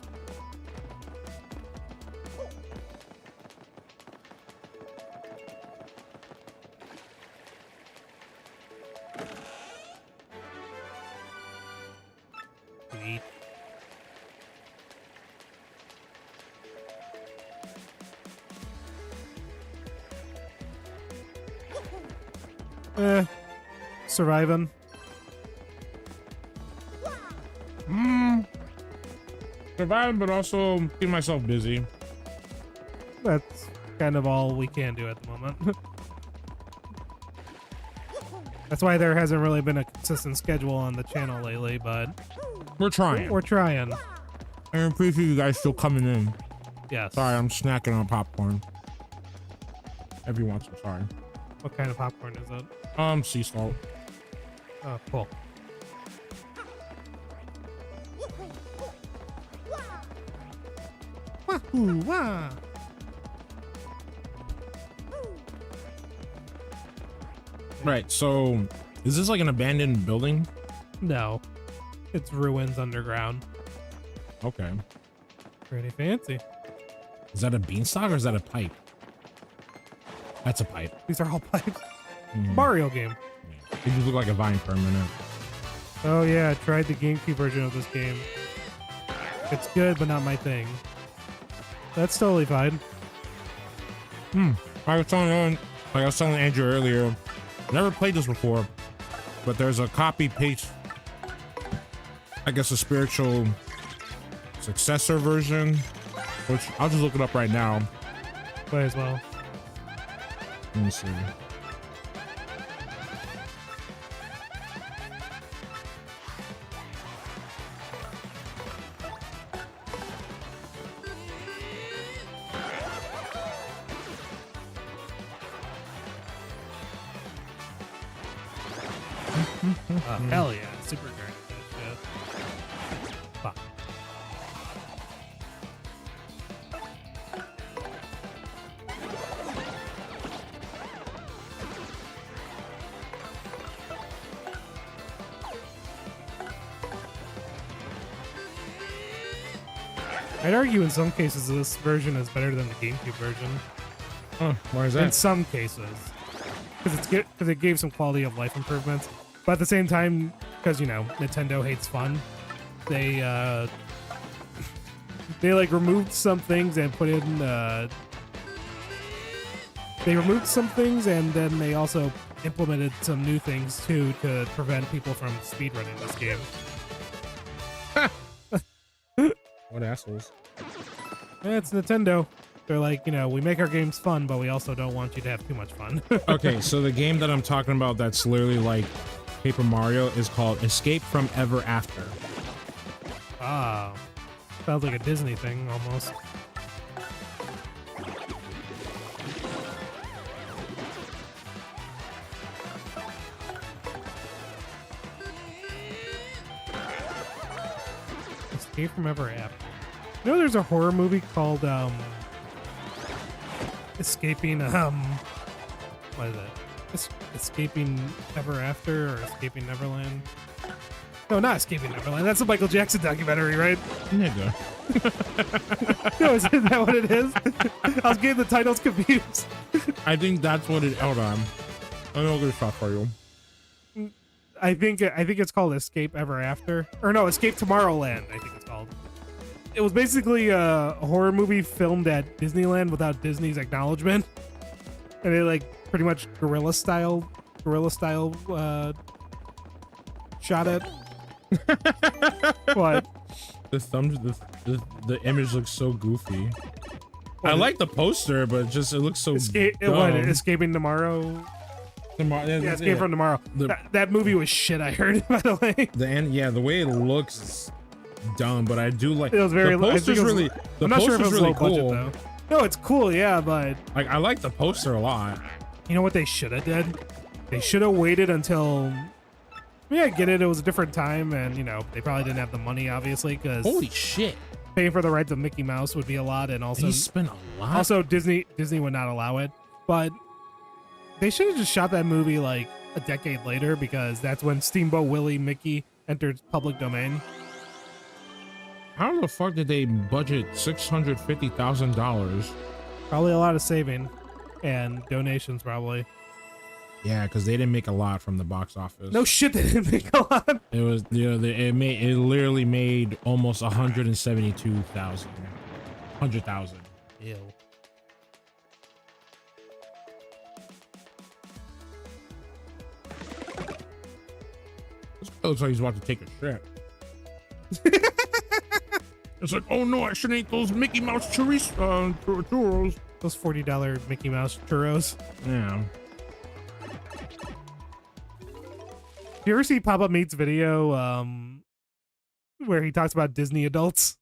[SPEAKER 1] Sweet. Surviving.
[SPEAKER 2] Surviving, but also keeping myself busy.
[SPEAKER 1] That's kind of all we can do at the moment. That's why there hasn't really been a consistent schedule on the channel lately, but
[SPEAKER 2] We're trying.
[SPEAKER 1] we're trying.
[SPEAKER 2] I appreciate you guys still coming in.
[SPEAKER 1] Yes.
[SPEAKER 2] Sorry, I'm snacking on popcorn. Every once, I'm sorry.
[SPEAKER 1] What kind of popcorn is it?
[SPEAKER 2] Sea salt.
[SPEAKER 1] Oh, cool. Wahoo, wah.
[SPEAKER 2] Right, so is this like an abandoned building?
[SPEAKER 1] No, it's ruins underground.
[SPEAKER 2] Okay.
[SPEAKER 1] Pretty fancy.
[SPEAKER 2] Is that a beanstalk or is that a pipe? That's a pipe.
[SPEAKER 1] These are all pipes.
[SPEAKER 2] Mm.
[SPEAKER 1] Mario game.
[SPEAKER 2] Yeah. It just looked like a vine for a minute.
[SPEAKER 1] Oh yeah, I tried the GameCube version of this game. It's good, but not my thing. That's totally fine.
[SPEAKER 2] I was telling Andrew earlier, I never played this before, but there's a copy paste, I guess a spiritual successor version, which I'll just look it up right now.
[SPEAKER 1] Might as well.
[SPEAKER 2] Let me see.
[SPEAKER 1] Hell yeah, super great. That shit. Fuck. I'd argue in some cases this version is better than the GameCube version.
[SPEAKER 2] Huh, why is
[SPEAKER 1] In
[SPEAKER 2] that?
[SPEAKER 1] some cases, because it gave some quality of life improvements, but at the same time, because you know Nintendo hates fun, they like removed some things and put in they removed some things and then they also implemented some new things too to prevent people from speedrunning this game.
[SPEAKER 2] What assholes?
[SPEAKER 1] It's Nintendo. They're like, you know, we make our games fun, but we also don't want you to have too much fun.
[SPEAKER 2] Okay, so the game that I'm talking about that's literally like Paper Mario is called Escape from Ever After.
[SPEAKER 1] Ah, sounds like a Disney thing almost. Escape from Ever After. You know, there's a horror movie called Escaping what is it? Escaping Ever After or Escaping Neverland? No, not Escaping Neverland. That's a Michael Jackson documentary, right?
[SPEAKER 2] Nigga.
[SPEAKER 1] No, is that what it is? I was getting the titles confused.
[SPEAKER 2] I think that's what it. Hold on. I know this stuff for you.
[SPEAKER 1] I think it's called Escape Ever After, or no, Escape Tomorrowland. I think it's called. It was basically a horror movie filmed at Disneyland without Disney's acknowledgement, and they like pretty much guerrilla style shot it. What?
[SPEAKER 2] The image looks so goofy. I like the poster, but just it looks so
[SPEAKER 1] Escaping Tomorrow? Yeah, Escape from Tomorrow. That movie was shit, I heard, by the way.
[SPEAKER 2] The way it looks is dumb, but I do like.
[SPEAKER 1] It was very.
[SPEAKER 2] The poster's really. The
[SPEAKER 1] I'm not sure if it
[SPEAKER 2] poster's
[SPEAKER 1] was
[SPEAKER 2] really
[SPEAKER 1] low budget
[SPEAKER 2] cool.
[SPEAKER 1] though. No, it's cool, yeah, but
[SPEAKER 2] Like I like the poster a lot.
[SPEAKER 1] you know what they should have did? They should have waited until. I mean, I get it. It was a different time, and you know they probably didn't have the money, obviously, because
[SPEAKER 2] Holy shit!
[SPEAKER 1] paying for the rights of Mickey Mouse would be a lot, and also
[SPEAKER 2] He spent a lot.
[SPEAKER 1] also Disney would not allow it. But they should have just shot that movie like a decade later, because that's when Steamboat Willie Mickey entered public domain.
[SPEAKER 2] How the fuck did they budget $650,000?
[SPEAKER 1] Probably a lot of saving and donations, probably.
[SPEAKER 2] Yeah, because they didn't make a lot from the box office.
[SPEAKER 1] No shit, they didn't make a lot.
[SPEAKER 2] It was it literally made almost 172,000, 100,000.
[SPEAKER 1] Ew.
[SPEAKER 2] This guy looks like he's about to take a shit. It's like, oh no, I shouldn't eat those Mickey Mouse churros.
[SPEAKER 1] Those $40 Mickey Mouse churros.
[SPEAKER 2] Yeah.
[SPEAKER 1] You ever see Pop Up Meat's video where he talks about Disney adults?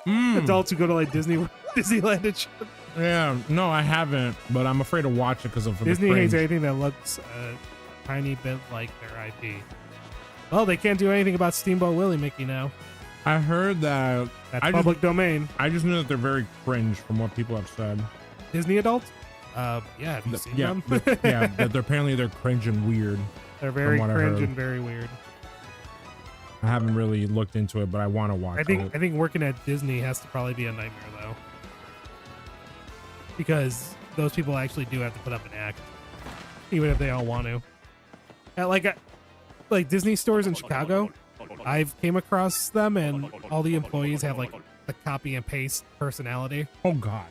[SPEAKER 1] Adults who go to like Disneyland and shit.
[SPEAKER 2] Yeah, no, I haven't, but I'm afraid to watch it because of the
[SPEAKER 1] Disney
[SPEAKER 2] cringe.
[SPEAKER 1] hates anything that looks a tiny bit like their IP. Well, they can't do anything about Steamboat Willie Mickey now.
[SPEAKER 2] I heard that.
[SPEAKER 1] That's public domain.
[SPEAKER 2] I just knew that they're very cringe from what people have said.
[SPEAKER 1] Disney adults? Yeah, have you seen them?
[SPEAKER 2] Yeah, that they're cringe and weird.
[SPEAKER 1] They're very
[SPEAKER 2] what I
[SPEAKER 1] cringe
[SPEAKER 2] heard.
[SPEAKER 1] and very weird.
[SPEAKER 2] I haven't really looked into it, but I want to watch
[SPEAKER 1] I
[SPEAKER 2] it.
[SPEAKER 1] think working at Disney has to probably be a nightmare though, because those people actually do have to put up an act, even if they all want to. At like Disney stores in Chicago, I've came across them, and all the employees have like the copy and paste personality,
[SPEAKER 2] Oh God.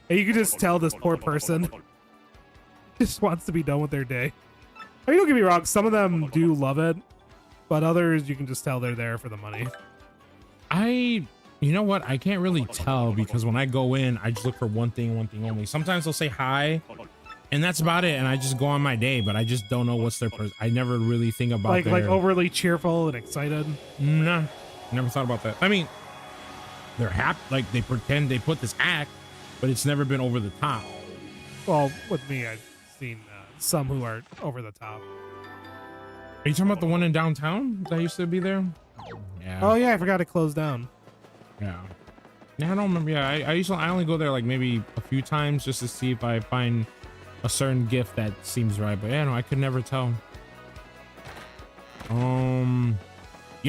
[SPEAKER 1] and you can just tell this poor person just wants to be done with their day. I mean, don't get me wrong, some of them do love it, but others you can just tell they're there for the money.
[SPEAKER 2] You know what? I can't really tell because when I go in, I just look for one thing only. Sometimes they'll say hi, and that's about it, and I just go on my day. But I just don't know what's their. I never really think about
[SPEAKER 1] Like overly cheerful and excited.
[SPEAKER 2] Nah, never thought about that. I mean, they're happy. Like they pretend they put this act, but it's never been over the top.
[SPEAKER 1] Well, with me, I've seen some who are over the top.
[SPEAKER 2] Are you talking about the one in downtown that used to be there? Yeah.
[SPEAKER 1] Oh yeah, I forgot it closed down.
[SPEAKER 2] Yeah. Yeah, I don't remember. Yeah, I only go there like maybe a few times just to see if I find a certain gift that seems right. But yeah, no, I could never tell. You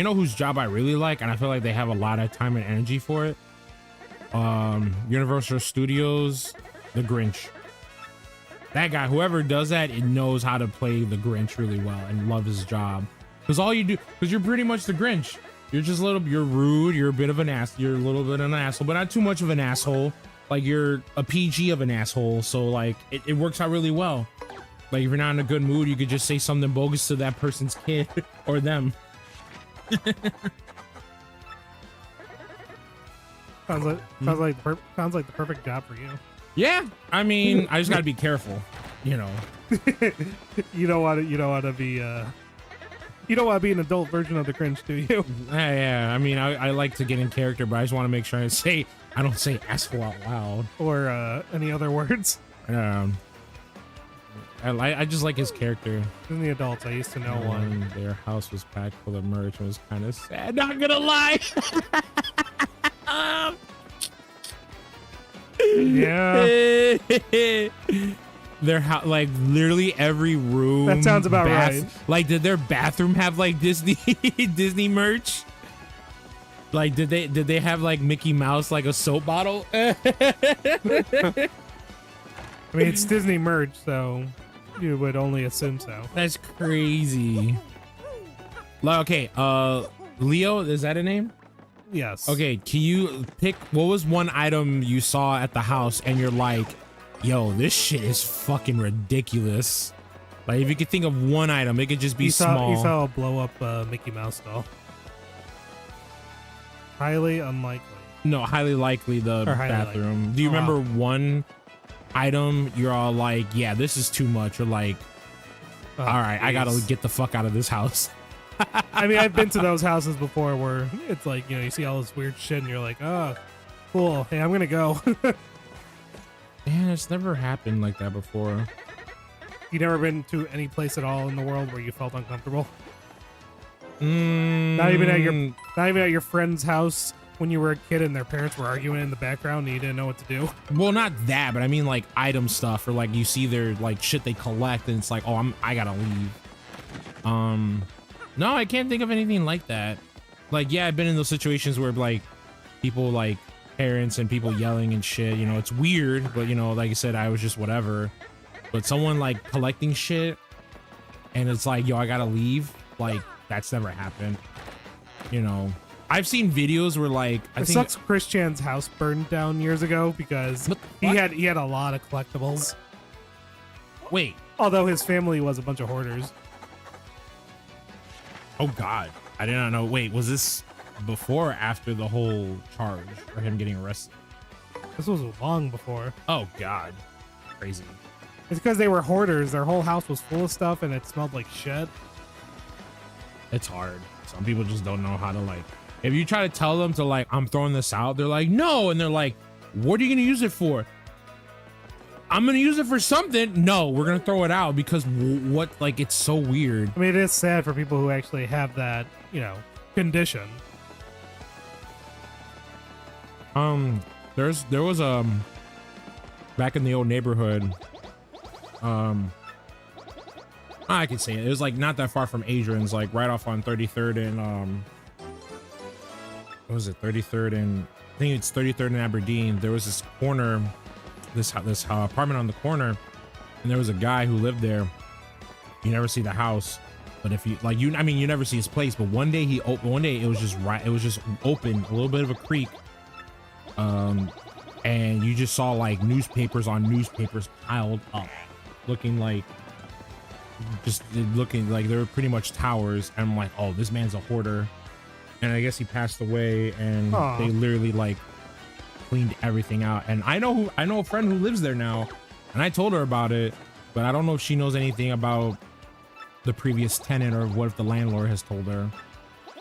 [SPEAKER 2] know whose job I really like, and I feel like they have a lot of time and energy for it. Universal Studios, the Grinch. That guy, whoever does that, it knows how to play the Grinch really well and love his job. Because all you do, because you're pretty much the Grinch. You're just you're rude. You're a bit of an ass. You're a little bit of an asshole, but not too much of an asshole. Like you're a PG of an asshole. So like it works out really well. Like if you're not in a good mood, you could just say something bogus to that person's kid or them.
[SPEAKER 1] Sounds like the perfect job for you.
[SPEAKER 2] Yeah, I mean, I just gotta be careful, you know.
[SPEAKER 1] You don't want to be an adult version of the Grinch, do you?
[SPEAKER 2] Yeah. I mean, I like to get in character, but I just want to make sure I don't say asshole out loud
[SPEAKER 1] Or any other words.
[SPEAKER 2] I just like his character.
[SPEAKER 1] In the adults, I used to know one.
[SPEAKER 2] Their house was packed full of merch and was kind of sad. Not gonna lie.
[SPEAKER 1] Yeah.
[SPEAKER 2] Their house, like literally every room.
[SPEAKER 1] That sounds about right.
[SPEAKER 2] Like, did their bathroom have like Disney Disney merch? Like, did they have like Mickey Mouse, like a soap bottle?
[SPEAKER 1] I mean, it's Disney merch, so you would only assume so.
[SPEAKER 2] That's crazy. Like, okay, Leo, is that a name?
[SPEAKER 1] Yes.
[SPEAKER 2] Okay, can you pick what was one item you saw at the house and you're like, yo, this shit is fucking ridiculous. Like if you could think of one item, it could just be small.
[SPEAKER 1] You saw a blow up Mickey Mouse doll. Highly unlikely.
[SPEAKER 2] No, highly likely the bathroom.
[SPEAKER 1] Likely.
[SPEAKER 2] Do you remember one item you're all like, yeah, this is too much, or like, all right, I gotta get the fuck out of this house?
[SPEAKER 1] I mean, I've been to those houses before where it's like, you know, you see all this weird shit and you're like, oh, cool. Hey, I'm gonna go.
[SPEAKER 2] Man, it's never happened like that before.
[SPEAKER 1] You never been to any place at all in the world where you felt uncomfortable? Not even at your friend's house when you were a kid and their parents were arguing in the background and you didn't know what to do?
[SPEAKER 2] Well, not that, but I mean like item stuff, or like you see their like shit they collect and it's like, oh, I gotta leave. No, I can't think of anything like that. Like, yeah, I've been in those situations where like people, like parents and people yelling and shit, you know, it's weird, but you know, like I said, I was just whatever. But someone like collecting shit and it's like, yo, I gotta leave, like that's never happened. You know, I've seen videos where like I think
[SPEAKER 1] sucks Chris Chan's house burned down years ago because he had a lot of collectibles.
[SPEAKER 2] Wait,
[SPEAKER 1] although his family was a bunch of hoarders.
[SPEAKER 2] Oh God, I did not know. Wait, was this before or after the whole charge or him getting arrested?
[SPEAKER 1] This was long before.
[SPEAKER 2] Oh God, crazy.
[SPEAKER 1] It's because they were hoarders. Their whole house was full of stuff and it smelled like shit.
[SPEAKER 2] It's hard. Some people just don't know how to, like, if you try to tell them to like, I'm throwing this out, they're like, no. And they're like, what are you gonna use it for? I'm gonna use it for something. No, we're gonna throw it out because what? Like, it's so weird.
[SPEAKER 1] I mean, it is sad for people who actually have that, you know, condition.
[SPEAKER 2] There was back in the old neighborhood, I can say it. It was like not that far from Adrian's, like right off on 33rd and what was it, 33rd and I think it's 33rd and Aberdeen. There was this corner, this apartment on the corner, and there was a guy who lived there. You never see the house, but if you like, I mean, you never see his place. But one day it was just right. It was just open, a little bit of a creek, and you just saw like newspapers on newspapers piled up, looking like they were pretty much towers. And I'm like, oh, this man's a hoarder. And I guess he passed away, and they literally like cleaned everything out. And I know a friend who lives there now, and I told her about it, but I don't know if she knows anything about the previous tenant or what if the landlord has told her.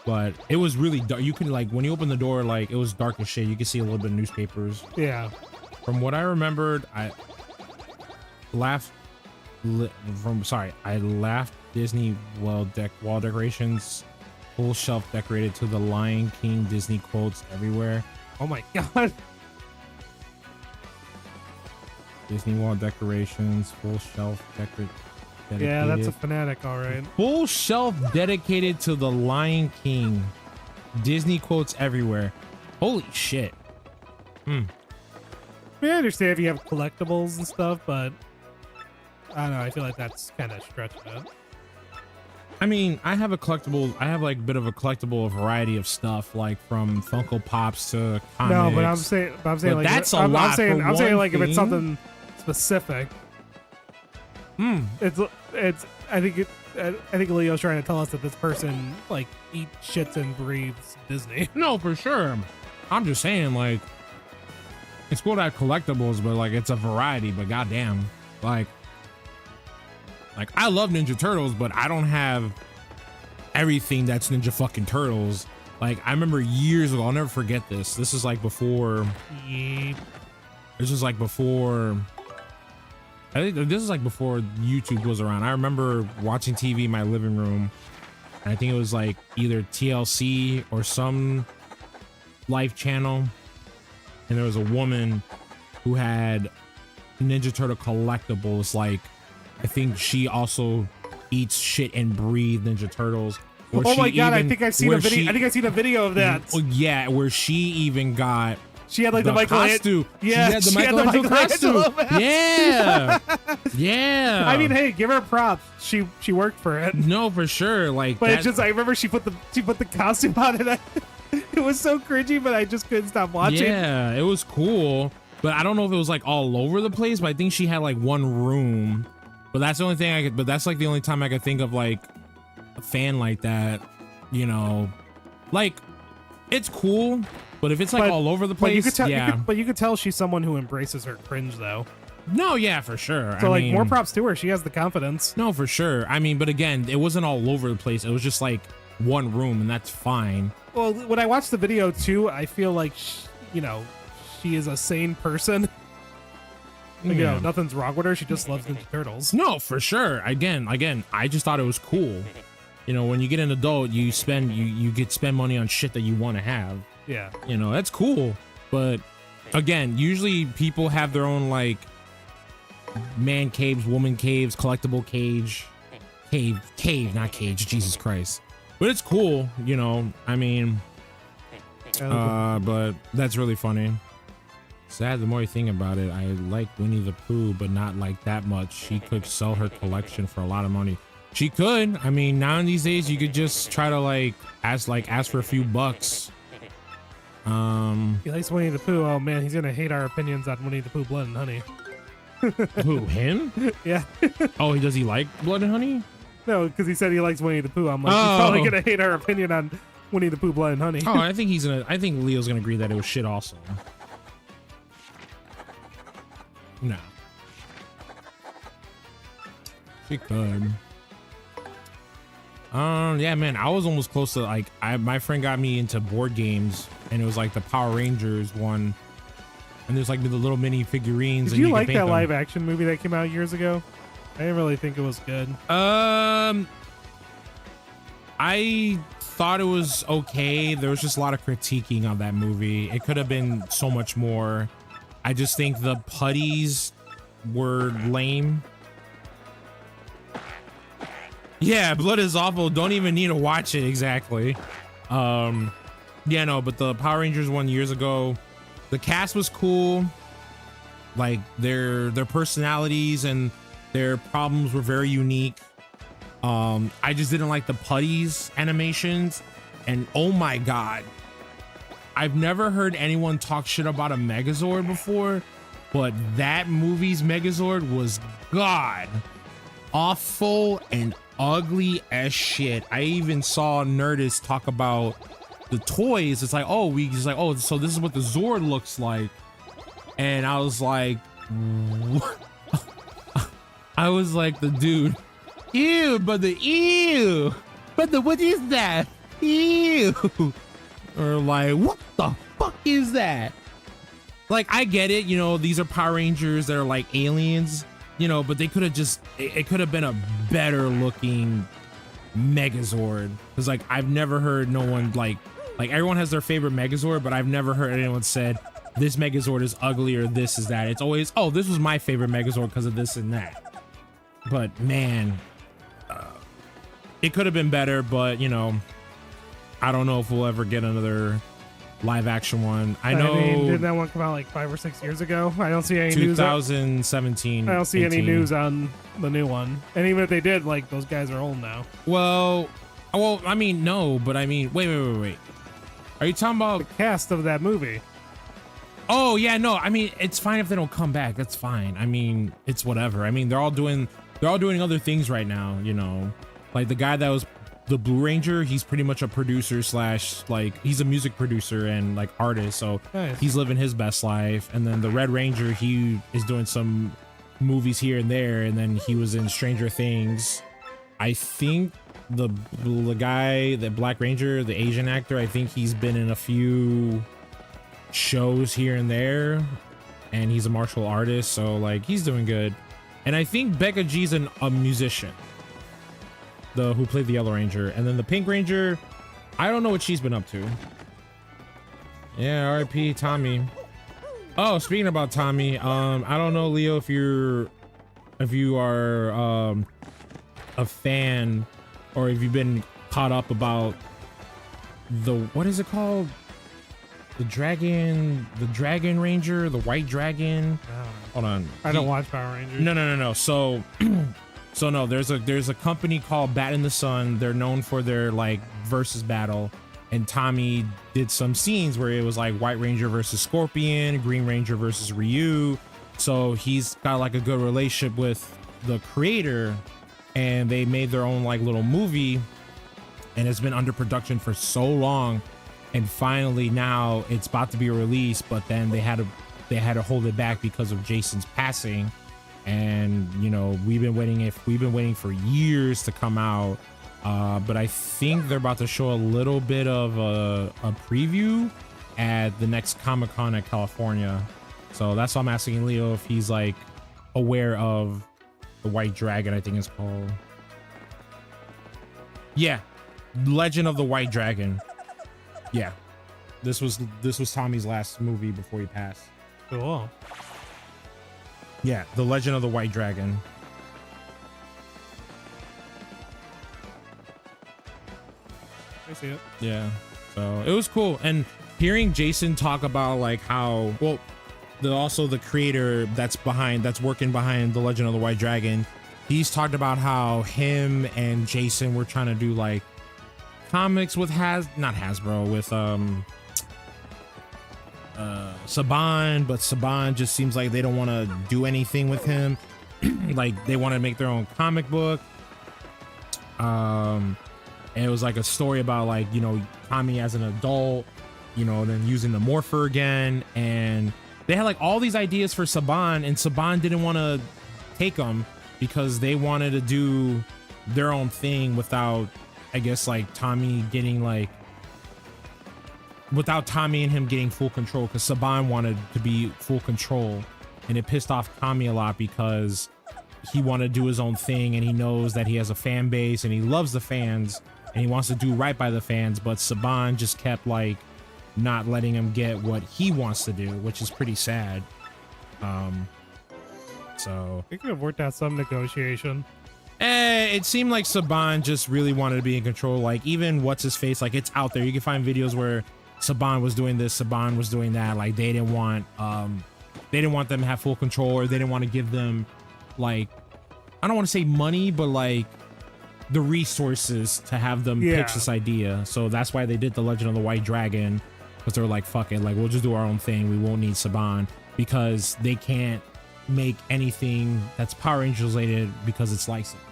[SPEAKER 2] But it was really dark. You could, like, when you open the door, like, it was dark as shit. You could see a little bit of newspapers.
[SPEAKER 1] Yeah.
[SPEAKER 2] From what I remembered, I laughed Disney wall decorations, full shelf decorated to the Lion King Disney quotes everywhere.
[SPEAKER 1] Oh my God.
[SPEAKER 2] Disney wall decorations, full shelf dedicated.
[SPEAKER 1] Yeah, that's a fanatic, all right.
[SPEAKER 2] Full shelf dedicated to the Lion King. Disney quotes everywhere. Holy shit.
[SPEAKER 1] I mean, I understand if you have collectibles and stuff, but I don't know. I feel like that's kind of stretching it.
[SPEAKER 2] I mean, I have like a bit of a collectible variety of stuff, like from Funko Pops to comics.
[SPEAKER 1] No, but I'm saying like
[SPEAKER 2] that's a lot.
[SPEAKER 1] I'm saying like if it's something specific. It's I think Leo's trying to tell us that this person like eats, shits, and breathes Disney.
[SPEAKER 2] No, for sure. I'm just saying, like, it's cool to have collectibles, but like it's a variety. But goddamn, like I love Ninja Turtles, but I don't have everything that's Ninja fucking Turtles. Like, I remember years ago, I'll never forget this. This is like before.
[SPEAKER 1] Yep.
[SPEAKER 2] This is like before. I think this is like before YouTube was around. I remember watching TV in my living room, and I think it was like either TLC or some live channel, and there was a woman who had Ninja Turtle collectibles. Like, I think she also eats shit and breathes Ninja Turtles.
[SPEAKER 1] Oh my God, I think I've seen a video. I think I've seen a video of that.
[SPEAKER 2] Yeah, where she even got.
[SPEAKER 1] She had like the Michelangelo.
[SPEAKER 2] Yeah, she had the Michelangelo costume. Yeah, yeah.
[SPEAKER 1] I mean, hey, give her props. She worked for it.
[SPEAKER 2] No, for sure. Like,
[SPEAKER 1] but it's just, I remember she put the costume on it. It was so cringy, but I just couldn't stop watching.
[SPEAKER 2] Yeah, it was cool, but I don't know if it was like all over the place. But I think she had like one room. But that's the only thing I could. But that's like the only time I could think of like a fan like that. You know, like, it's cool. But if it's like all over the place,
[SPEAKER 1] you could tell she's someone who embraces her cringe, though.
[SPEAKER 2] No, yeah, for sure.
[SPEAKER 1] So I mean, more props to her. She has the confidence.
[SPEAKER 2] No, for sure. I mean, but again, it wasn't all over the place. It was just like one room, and that's fine.
[SPEAKER 1] Well, when I watched the video too, I feel like she is a sane person. Like, you know, nothing's wrong with her. She just loves Ninja Turtles.
[SPEAKER 2] No, for sure. Again, I just thought it was cool. You know, when you get an adult, you spend money on shit that you want to have.
[SPEAKER 1] Yeah.
[SPEAKER 2] You know, that's cool. But again, usually people have their own like man caves, woman caves, collectible cave, not cage, Jesus Christ. But it's cool, you know. I mean, but that's really funny. Sad, the more you think about it, I like Winnie the Pooh, but not like that much. She could sell her collection for a lot of money. She could. I mean, now in these days, you could just try to ask for a few bucks.
[SPEAKER 1] He likes Winnie the Pooh. Oh man, he's gonna hate our opinions on Winnie the Pooh Blood and Honey.
[SPEAKER 2] Who, him?
[SPEAKER 1] Yeah.
[SPEAKER 2] Oh, does he like Blood and Honey?
[SPEAKER 1] No, because he said he likes Winnie the Pooh. I'm like, he's probably gonna hate our opinion on Winnie the Pooh Blood and Honey.
[SPEAKER 2] Oh, I think Leo's gonna agree that it was shit also. No. She could. Yeah, man, I was almost close to my friend got me into board games, and it was like the Power Rangers one, and there's like the little mini figurines.
[SPEAKER 1] Did you like that live action movie that came out years ago? I didn't really think it was good.
[SPEAKER 2] I thought it was okay. There was just a lot of critiquing on that movie. It could have been so much more. I just think the putties were lame. Yeah, Blood is awful. Don't even need to watch it. Exactly. Yeah, no, but the Power Rangers one years ago, the cast was cool. Like their personalities and their problems were very unique. I just didn't like the putties animations, and oh my god, I've never heard anyone talk shit about a Megazord before, but that movie's Megazord was god awful and ugly as shit. I even saw Nerdist talk about the toys. It's like, oh, so this is what the Zord looks like. And I was like, what? I was like, the dude, ew, but what is that? Ew. Or like, what the fuck is that? Like, I get it, you know, these are Power Rangers that are like aliens, you know, but they could have it could have been a better looking Megazord. Because like, I've never heard no one like everyone has their favorite Megazord, but I've never heard anyone said this Megazord is ugly or this is that. It's always, oh, this was my favorite Megazord because of this and that. But man, it could have been better, but you know, I don't know if we'll ever get another live action one. I know. I mean,
[SPEAKER 1] didn't that one come out like 5 or 6 years ago? I don't see any
[SPEAKER 2] 2017.
[SPEAKER 1] I don't see any news on the new one. And even if they did, like, those guys are old now.
[SPEAKER 2] Well, I mean, no, but I mean, wait. Are you talking about
[SPEAKER 1] the cast of that movie?
[SPEAKER 2] Oh yeah, no. I mean, it's fine if they don't come back. That's fine. I mean, it's whatever. I mean, they're all doing other things right now. You know, like the guy that was the Blue Ranger, he's pretty much a producer slash like he's a music producer and like artist, so
[SPEAKER 1] nice.
[SPEAKER 2] He's living his best life. And then the Red Ranger, he is doing some movies here and there, and then he was in Stranger Things. I think the guy, the Black Ranger, the Asian actor, I think he's been in a few shows here and there, and he's a martial artist, so like he's doing good. And I think Becca G's a musician, who played the Yellow Ranger. And then the Pink Ranger, I don't know what she's been up to. Yeah, R.I.P. Tommy. Oh, speaking about Tommy, I don't know, Leo, if you are a fan or if you've been caught up about what is it called? The Dragon Ranger, the White Dragon. Hold on.
[SPEAKER 1] I don't watch Power Rangers.
[SPEAKER 2] No. So no, there's a company called Bat in the Sun. They're known for their like versus battle, and Tommy did some scenes where it was like White Ranger versus Scorpion, Green Ranger versus Ryu. So he's got like a good relationship with the creator, and they made their own like little movie, and it's been under production for so long, and finally now it's about to be released, but then they had to hold it back because of Jason's passing. And you know, we've been waiting for years to come out, But I think they're about to show a little bit of a preview at the next Comic-Con at California. So that's why I'm asking Leo if he's like aware of the White Dragon, I think it's called. Yeah, Legend of the White Dragon. Yeah, this was Tommy's last movie before he passed.
[SPEAKER 1] Cool.
[SPEAKER 2] Yeah, The Legend of the White Dragon.
[SPEAKER 1] I see it.
[SPEAKER 2] Yeah, so it was cool. And hearing Jason talk about like how, well, also the creator that's working behind The Legend of the White Dragon, he's talked about how him and Jason were trying to do like comics with not Hasbro, with Saban, but Saban just seems like they don't want to do anything with him. Like they want to make their own comic book. And it was like a story about like, you know, Tommy as an adult, you know, then using the morpher again, and they had like all these ideas for Saban, and Saban didn't want to take them because they wanted to do their own thing without, I guess, like Tommy getting like, without Tommy and him getting full control, because Saban wanted to be full control, and it pissed off Tommy a lot because he wanted to do his own thing, and he knows that he has a fan base and he loves the fans and he wants to do right by the fans, but Saban just kept like not letting him get what he wants to do, which is pretty sad. So
[SPEAKER 1] It could have worked out some negotiation.
[SPEAKER 2] it seemed like Saban just really wanted to be in control. Like even what's his face, like it's out there, you can find videos where Saban was doing this, Saban was doing that. Like they didn't want them to have full control, or they didn't want to give them like, I don't want to say money, but like the resources to have them pitch this idea. So that's why they did The Legend of the White Dragon, because they were like, fuck it, like we'll just do our own thing, we won't need Saban, because they can't make anything that's Power Rangers related because it's licensed.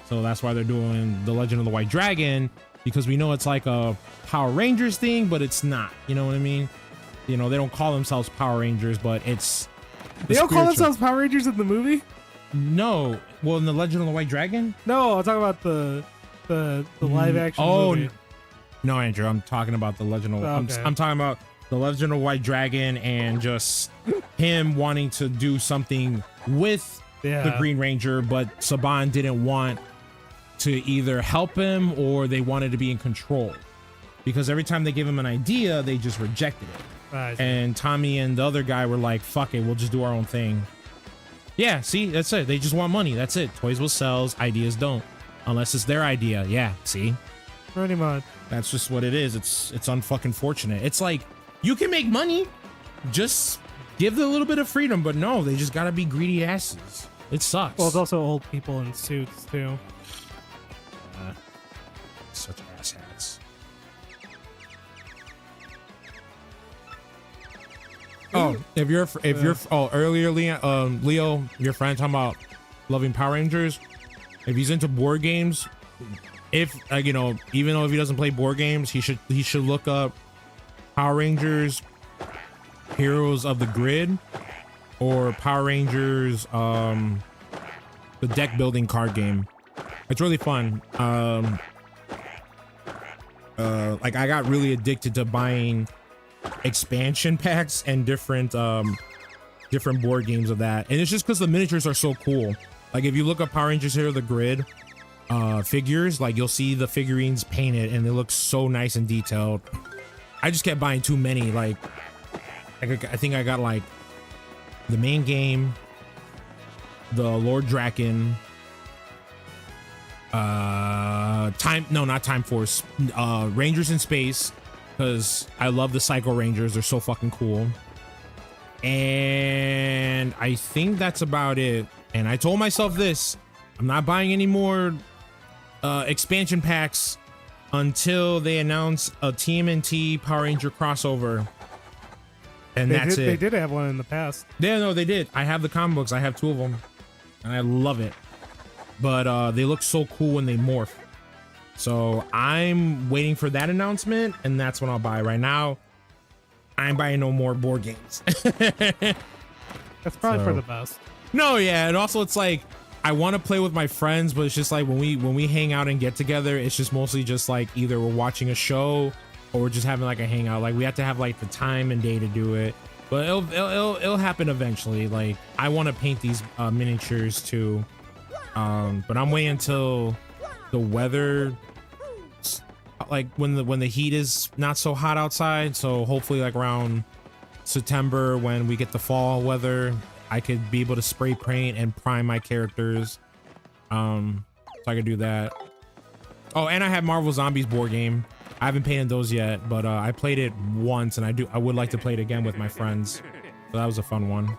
[SPEAKER 2] So that's why they're doing The Legend of the White Dragon, because we know it's like a Power Rangers thing, but it's not, you know what I mean? You know, they don't call themselves Power Rangers, but it's
[SPEAKER 1] They don't call themselves Power Rangers in the movie?
[SPEAKER 2] No. Well, in The Legend of the White Dragon?
[SPEAKER 1] No, I'm talking about the live action movie.
[SPEAKER 2] No, Andrew, I'm talking about The Legend of I'm talking about The Legend of White Dragon, and just him wanting to do something with the Green Ranger, but Saban didn't want to either help him, or they wanted to be in control, because every time they give him an idea, they just rejected it. And Tommy and the other guy were like, fuck it, we'll just do our own thing. Yeah, see, that's it. They just want money. That's it. Toys will sell, ideas don't, unless it's their idea. Yeah, see,
[SPEAKER 1] pretty much.
[SPEAKER 2] That's just what it is. It's unfucking fortunate. It's like, you can make money, just give them a little bit of freedom, but no, they just gotta be greedy asses. It sucks.
[SPEAKER 1] Well, it's also old people in suits too.
[SPEAKER 2] Such asshats. Oh, earlier Leo, your friend talking about loving Power Rangers. If he's into board games, if you know, even though if he doesn't play board games, he should look up Power Rangers Heroes of the Grid, or Power Rangers the deck building card game. It's really fun. Like I got really addicted to buying expansion packs and different board games of that, and it's just because the miniatures are so cool. Like if you look up Power Rangers Hero the Grid figures, like you'll see the figurines painted and they look so nice and detailed. I just kept buying too many. Like I think I got like the main game, the Lord Draken, not Time Force, Rangers in Space, because I love the Psycho Rangers, they're so fucking cool. And I think that's about it. And I told myself this, I'm not buying any more expansion packs until they announce a TMNT Power Ranger crossover. And that's it.
[SPEAKER 1] They did have one in the past.
[SPEAKER 2] Yeah, no, they did. I have the comic books. I have 2 of them, and I love it. But they look so cool when they morph. So I'm waiting for that announcement, and that's when I'll buy. Right now, I ain't buying no more board games.
[SPEAKER 1] That's probably for the best.
[SPEAKER 2] No, yeah, and also it's like I want to play with my friends, but it's just like when we hang out and get together, it's just mostly just like either we're watching a show or we're just having like a hangout. Like we have to have like the time and day to do it, but it'll happen eventually. Like I want to paint these miniatures too, but I'm waiting until the weather, like when the heat is not so hot outside. So hopefully like around September when we get the fall weather, I could be able to spray paint and prime my characters. So I could do that. Oh, and I have Marvel Zombies board game. I haven't painted those yet, but I played it once and I would like to play it again with my friends. So that was a fun one.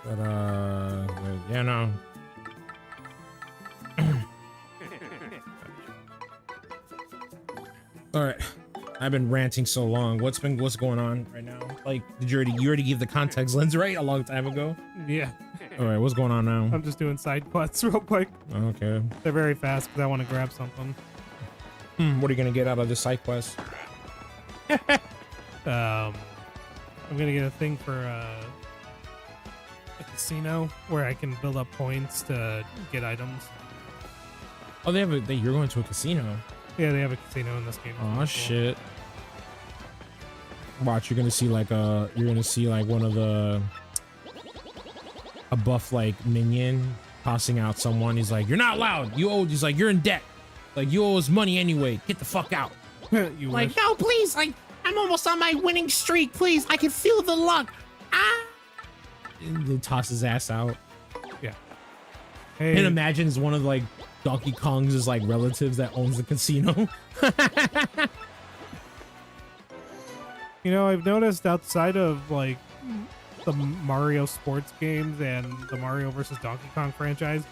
[SPEAKER 2] But yeah, no. All right. I've been ranting so long. What's going on right now? Like, did you already give the context lens right a long time ago?
[SPEAKER 1] Yeah.
[SPEAKER 2] All right, what's going on now?
[SPEAKER 1] I'm just doing side quests real quick.
[SPEAKER 2] Okay.
[SPEAKER 1] They're very fast because I want to grab something.
[SPEAKER 2] What are you gonna get out of this side quest?
[SPEAKER 1] I'm gonna get a thing for a casino where I can build up points to get items.
[SPEAKER 2] Oh, you're going to a casino.
[SPEAKER 1] Yeah, they have a casino in this game.
[SPEAKER 2] Oh
[SPEAKER 1] cool.
[SPEAKER 2] shit! Watch, you're gonna see like one of a buff like minion tossing out someone. He's like, "You're not allowed. You owe." He's like, "You're in debt. Like you owe us money anyway. Get the fuck out."
[SPEAKER 1] You
[SPEAKER 3] Like,
[SPEAKER 1] wish.
[SPEAKER 3] no, please. Like, I'm almost on my winning streak. Please, I can feel the luck. Ah.
[SPEAKER 2] And they toss his ass out.
[SPEAKER 1] Yeah. Hey,
[SPEAKER 2] And imagine it's one of like Donkey Kong's like relatives that owns the casino.
[SPEAKER 1] you know, I've noticed outside of like the Mario sports games and the Mario versus Donkey Kong franchise,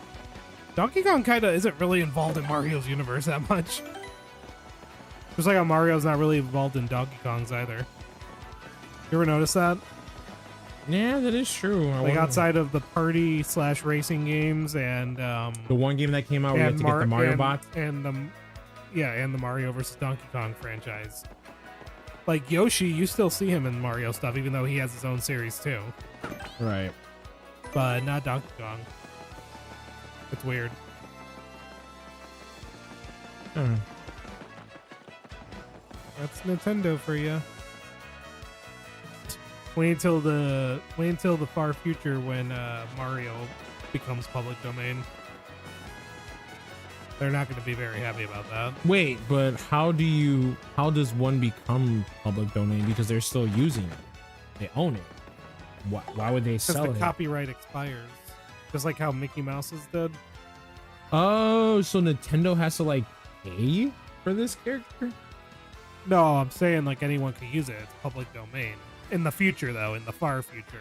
[SPEAKER 1] Donkey Kong kind of isn't really involved in Mario's universe that much. Just like how Mario's not really involved in Donkey Kong's either. You ever notice that?
[SPEAKER 2] Yeah, that is true.
[SPEAKER 1] Like outside of the party / racing games and
[SPEAKER 2] the one game that came out, where you have to get the Mario bots.
[SPEAKER 1] and the Mario versus Donkey Kong franchise. Like Yoshi, you still see him in Mario stuff, even though he has his own series too.
[SPEAKER 2] Right.
[SPEAKER 1] But not Donkey Kong. It's weird.
[SPEAKER 2] Hmm.
[SPEAKER 1] That's Nintendo for you. Wait until the far future when Mario becomes public domain. They're not going to be very happy about that.
[SPEAKER 2] Wait, but how does one become public domain? Because they're still using it. They own it. Why would they
[SPEAKER 1] Because
[SPEAKER 2] sell
[SPEAKER 1] the
[SPEAKER 2] it?
[SPEAKER 1] copyright expires. Just like how Mickey Mouse's did.
[SPEAKER 2] Oh, so Nintendo has to like pay for this character?
[SPEAKER 1] No, I'm saying like anyone can use it. It's public domain. In the future, though, in the far future.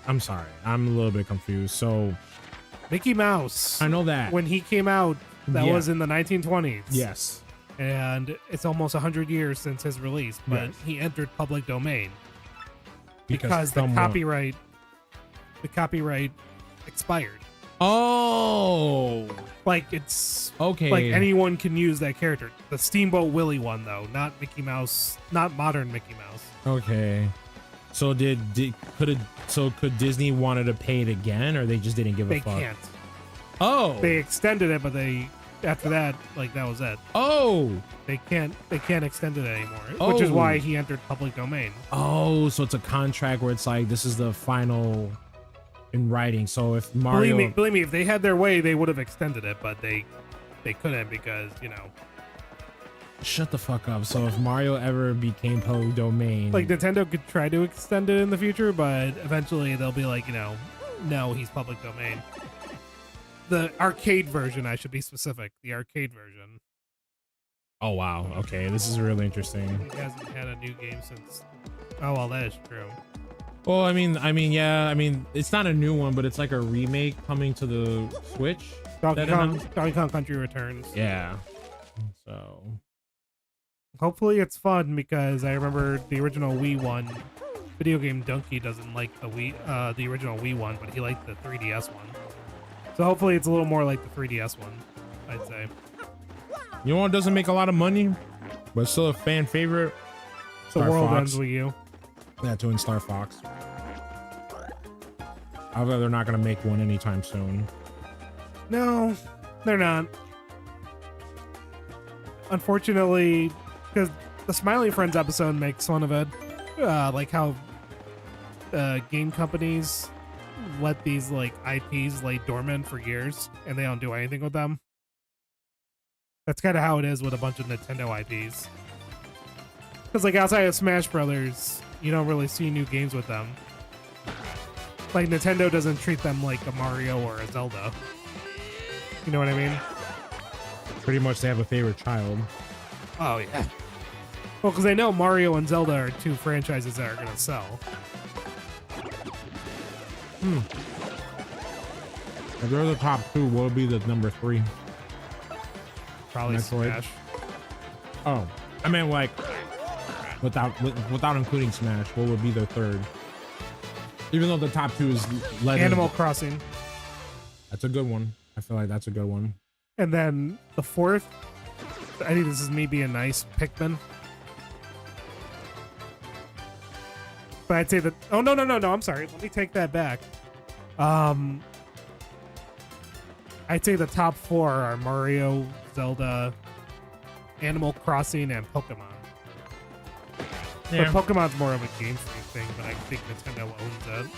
[SPEAKER 2] I'm sorry, I'm a little bit confused. So
[SPEAKER 1] Mickey Mouse,
[SPEAKER 2] I know that.
[SPEAKER 1] when he came out, that
[SPEAKER 2] Yeah.
[SPEAKER 1] was in the 1920s.
[SPEAKER 2] Yes.
[SPEAKER 1] And it's almost 100 years since his release, but
[SPEAKER 2] Yes.
[SPEAKER 1] he entered public domain
[SPEAKER 2] Because
[SPEAKER 1] the
[SPEAKER 2] someone-
[SPEAKER 1] copyright expired.
[SPEAKER 2] Oh.
[SPEAKER 1] Like it's
[SPEAKER 2] Okay.
[SPEAKER 1] like anyone can use that character. The Steamboat Willie one though, not Mickey Mouse, not modern Mickey Mouse.
[SPEAKER 2] Okay. So could Disney wanted to pay it again, or they just didn't give a
[SPEAKER 1] They
[SPEAKER 2] fuck?
[SPEAKER 1] can't.
[SPEAKER 2] Oh.
[SPEAKER 1] They extended it, but after that, like that was it.
[SPEAKER 2] Oh.
[SPEAKER 1] They can't extend it anymore, which is
[SPEAKER 2] Oh.
[SPEAKER 1] why he entered public domain.
[SPEAKER 2] Oh, so it's a contract where it's like this is the final in writing. So if Mario,
[SPEAKER 1] Believe me, if they had their way, they would have extended it, but they couldn't because
[SPEAKER 2] shut the fuck up. So if Mario ever became public domain,
[SPEAKER 1] like Nintendo could try to extend it in the future, but eventually they'll be like, no, he's public domain. The arcade version, I should be specific. The arcade version.
[SPEAKER 2] oh wow, okay, this is really interesting.
[SPEAKER 1] He hasn't had a new game since. Oh well, that is true.
[SPEAKER 2] Well, I mean, yeah, I mean, it's not a new one, but it's like a remake coming to the Switch.
[SPEAKER 1] Donkey
[SPEAKER 2] that announced?
[SPEAKER 1] Kong Country Returns.
[SPEAKER 2] Yeah. So
[SPEAKER 1] Hopefully it's fun because I remember the original Wii one. Video game Donkey doesn't like the original Wii one, but he liked the 3DS one. So hopefully it's a little more like the 3DS one, I'd say.
[SPEAKER 2] you know what doesn't make a lot of money, but still a fan favorite.
[SPEAKER 1] The
[SPEAKER 2] Star
[SPEAKER 1] world
[SPEAKER 2] Fox.
[SPEAKER 1] ends with you.
[SPEAKER 2] Yeah, to in Star Fox. Although they're not gonna make one anytime soon.
[SPEAKER 1] No, they're not. Unfortunately, because the Smiley Friends episode makes fun of it, like how game companies let these like IPs lay dormant for years and they don't do anything with them. That's kind of how it is with a bunch of Nintendo IPs. Because like outside of Smash Brothers, you don't really see new games with them. Like Nintendo doesn't treat them like a Mario or a Zelda. You know what I mean?
[SPEAKER 2] Pretty much they have a favorite child.
[SPEAKER 1] Oh yeah. Well, because they know Mario and Zelda are two franchises that are going to sell.
[SPEAKER 2] If they're the top two, what would be the number 3?
[SPEAKER 1] Probably
[SPEAKER 2] Metroid.
[SPEAKER 1] Smash.
[SPEAKER 2] Oh, I meant like without including Smash, what would be their third? Even though the top 2 is Legend.
[SPEAKER 1] Animal Crossing.
[SPEAKER 2] That's a good one. I feel like that's a good one.
[SPEAKER 1] And then the fourth, I think this is me being nice, Pikmin. But I'd say that, oh no, I'm sorry. Let me take that back. I'd say the top 4 are Mario, Zelda, Animal Crossing, and Pokemon.
[SPEAKER 2] Yeah.
[SPEAKER 1] But Pokemon's more of a Game Freak thing, but I think Nintendo owns it.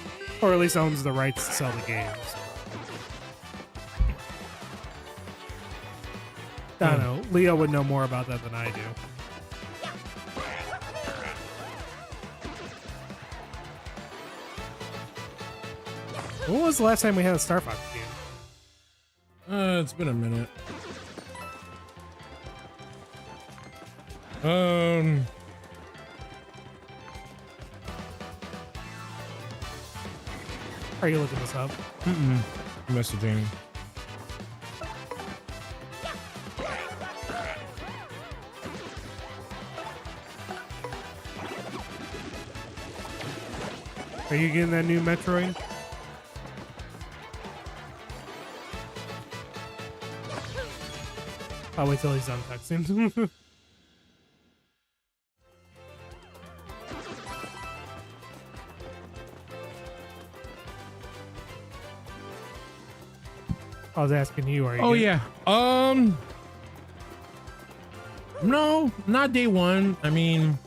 [SPEAKER 1] Or at least owns the rights to sell the games. I don't know. Leo would know more about that than I do. When was the last time we had a Star Fox game?
[SPEAKER 2] It's been a minute.
[SPEAKER 1] Are you looking this up?
[SPEAKER 2] Messaging.
[SPEAKER 1] Are you getting that new Metroid? I'll wait till he's done texting. I was asking you, are you
[SPEAKER 2] Oh
[SPEAKER 1] getting-
[SPEAKER 2] yeah. No, not day one. I mean,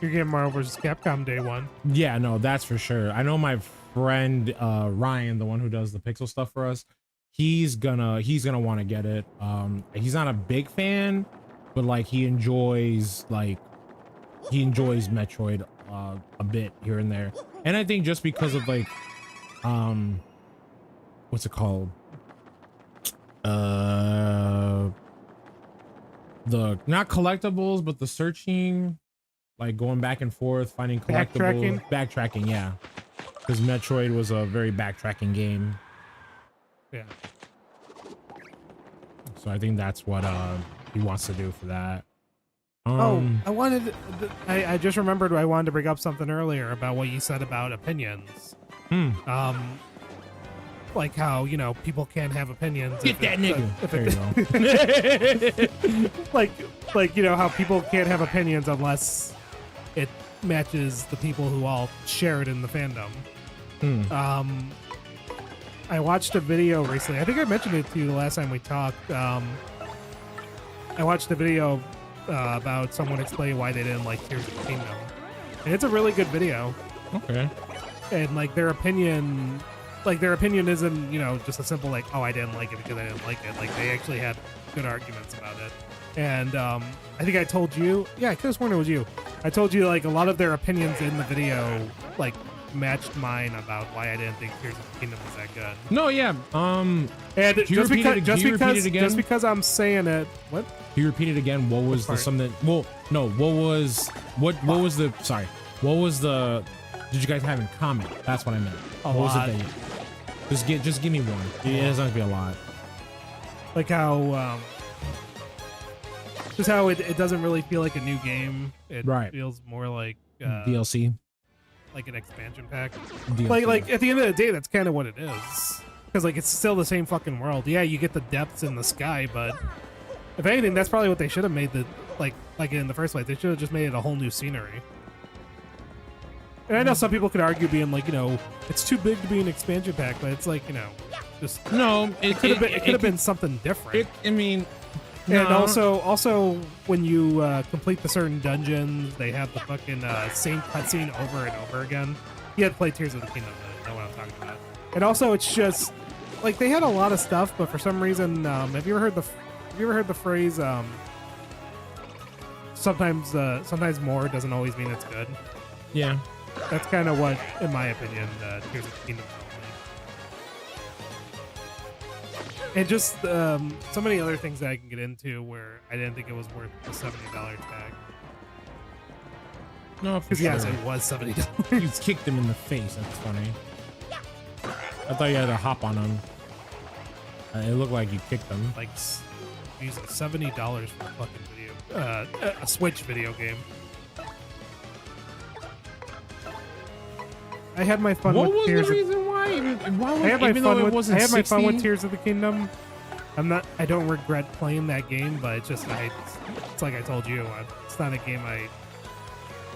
[SPEAKER 1] You're getting Marvel vs. Capcom day one.
[SPEAKER 2] yeah, no, that's for sure. I know my friend Ryan, the one who does the pixel stuff for us, he's gonna want to get it. He's not a big fan, but like he enjoys Metroid a bit here and there. And I think just because of like what's it called? The not collectibles, but the searching, like going back and forth, finding collectibles, backtracking, yeah. Because Metroid was a very backtracking game.
[SPEAKER 1] Yeah.
[SPEAKER 2] So I think that's what he wants to do for that.
[SPEAKER 1] I just remembered I wanted to bring up something earlier about what you said about opinions. Like how, you know, people can't have opinions.
[SPEAKER 2] Get that nigga.
[SPEAKER 1] There you go. like, you know, how people can't have opinions unless it matches the people who all share it in the fandom. I watched a video recently. I think I mentioned it to you the last time we talked. I watched a video about someone explaining why they didn't like Tears of the Kingdom. And it's a really good video.
[SPEAKER 2] Okay.
[SPEAKER 1] And like their opinion isn't, you know, just a simple like, oh, I didn't like it because I didn't like it. Like they actually had good arguments about it. And I think I told you, yeah, I could have sworn it was you. I told you like a lot of their opinions in the video like matched mine about why I didn't think Tears of the Kingdom was that good.
[SPEAKER 2] No, yeah.
[SPEAKER 1] And just because I'm saying it, what?
[SPEAKER 2] Can you repeat it again? What was the something? Well, no. What was the? Sorry. What was the? Did you guys have in common? That's what I meant.
[SPEAKER 1] What was it?
[SPEAKER 2] That just give me one. It doesn't have to be a lot.
[SPEAKER 1] Like how just how it doesn't really feel like a new game. It feels more like
[SPEAKER 2] DLC,
[SPEAKER 1] like an expansion pack.
[SPEAKER 2] DLC.
[SPEAKER 1] Like at the end of the day, that's kind of what it is. Because like it's still the same fucking world. Yeah, you get the depths in the sky, but if anything, that's probably what they should have made the like in the first place. They should have just made it a whole new scenery. And I know some people could argue being like, it's too big to be an expansion pack, but it's like, just
[SPEAKER 2] No,
[SPEAKER 1] it could have been something different.
[SPEAKER 2] I mean,
[SPEAKER 1] And
[SPEAKER 2] no.
[SPEAKER 1] also when you complete the certain dungeons, they have the fucking same cutscene over and over again. You had to play Tears of the Kingdom to know what I'm talking about. And also, it's just like they had a lot of stuff, but for some reason, have you ever heard the phrase? Sometimes more doesn't always mean it's good.
[SPEAKER 2] Yeah.
[SPEAKER 1] That's kind of what, in my opinion, Tears of the Kingdom felt like. And just so many other things that I can get into where I didn't think it was worth the $70 tag.
[SPEAKER 2] No, for
[SPEAKER 1] Because
[SPEAKER 2] sure.
[SPEAKER 1] yes, it was $70.
[SPEAKER 2] You kicked him in the face. That's funny. I thought you had to hop on him. It looked like you kicked him.
[SPEAKER 1] Like using $70 for a fucking a Switch video game. I had my fun
[SPEAKER 2] What
[SPEAKER 1] with
[SPEAKER 2] was
[SPEAKER 1] Tears
[SPEAKER 2] the
[SPEAKER 1] of
[SPEAKER 2] reason why? Why was,
[SPEAKER 1] I had my
[SPEAKER 2] even
[SPEAKER 1] fun
[SPEAKER 2] though it
[SPEAKER 1] with
[SPEAKER 2] wasn't
[SPEAKER 1] I had my fun
[SPEAKER 2] 60?
[SPEAKER 1] with Tears of the Kingdom. I don't regret playing that game, but it's just it's like I told you, it's not a game I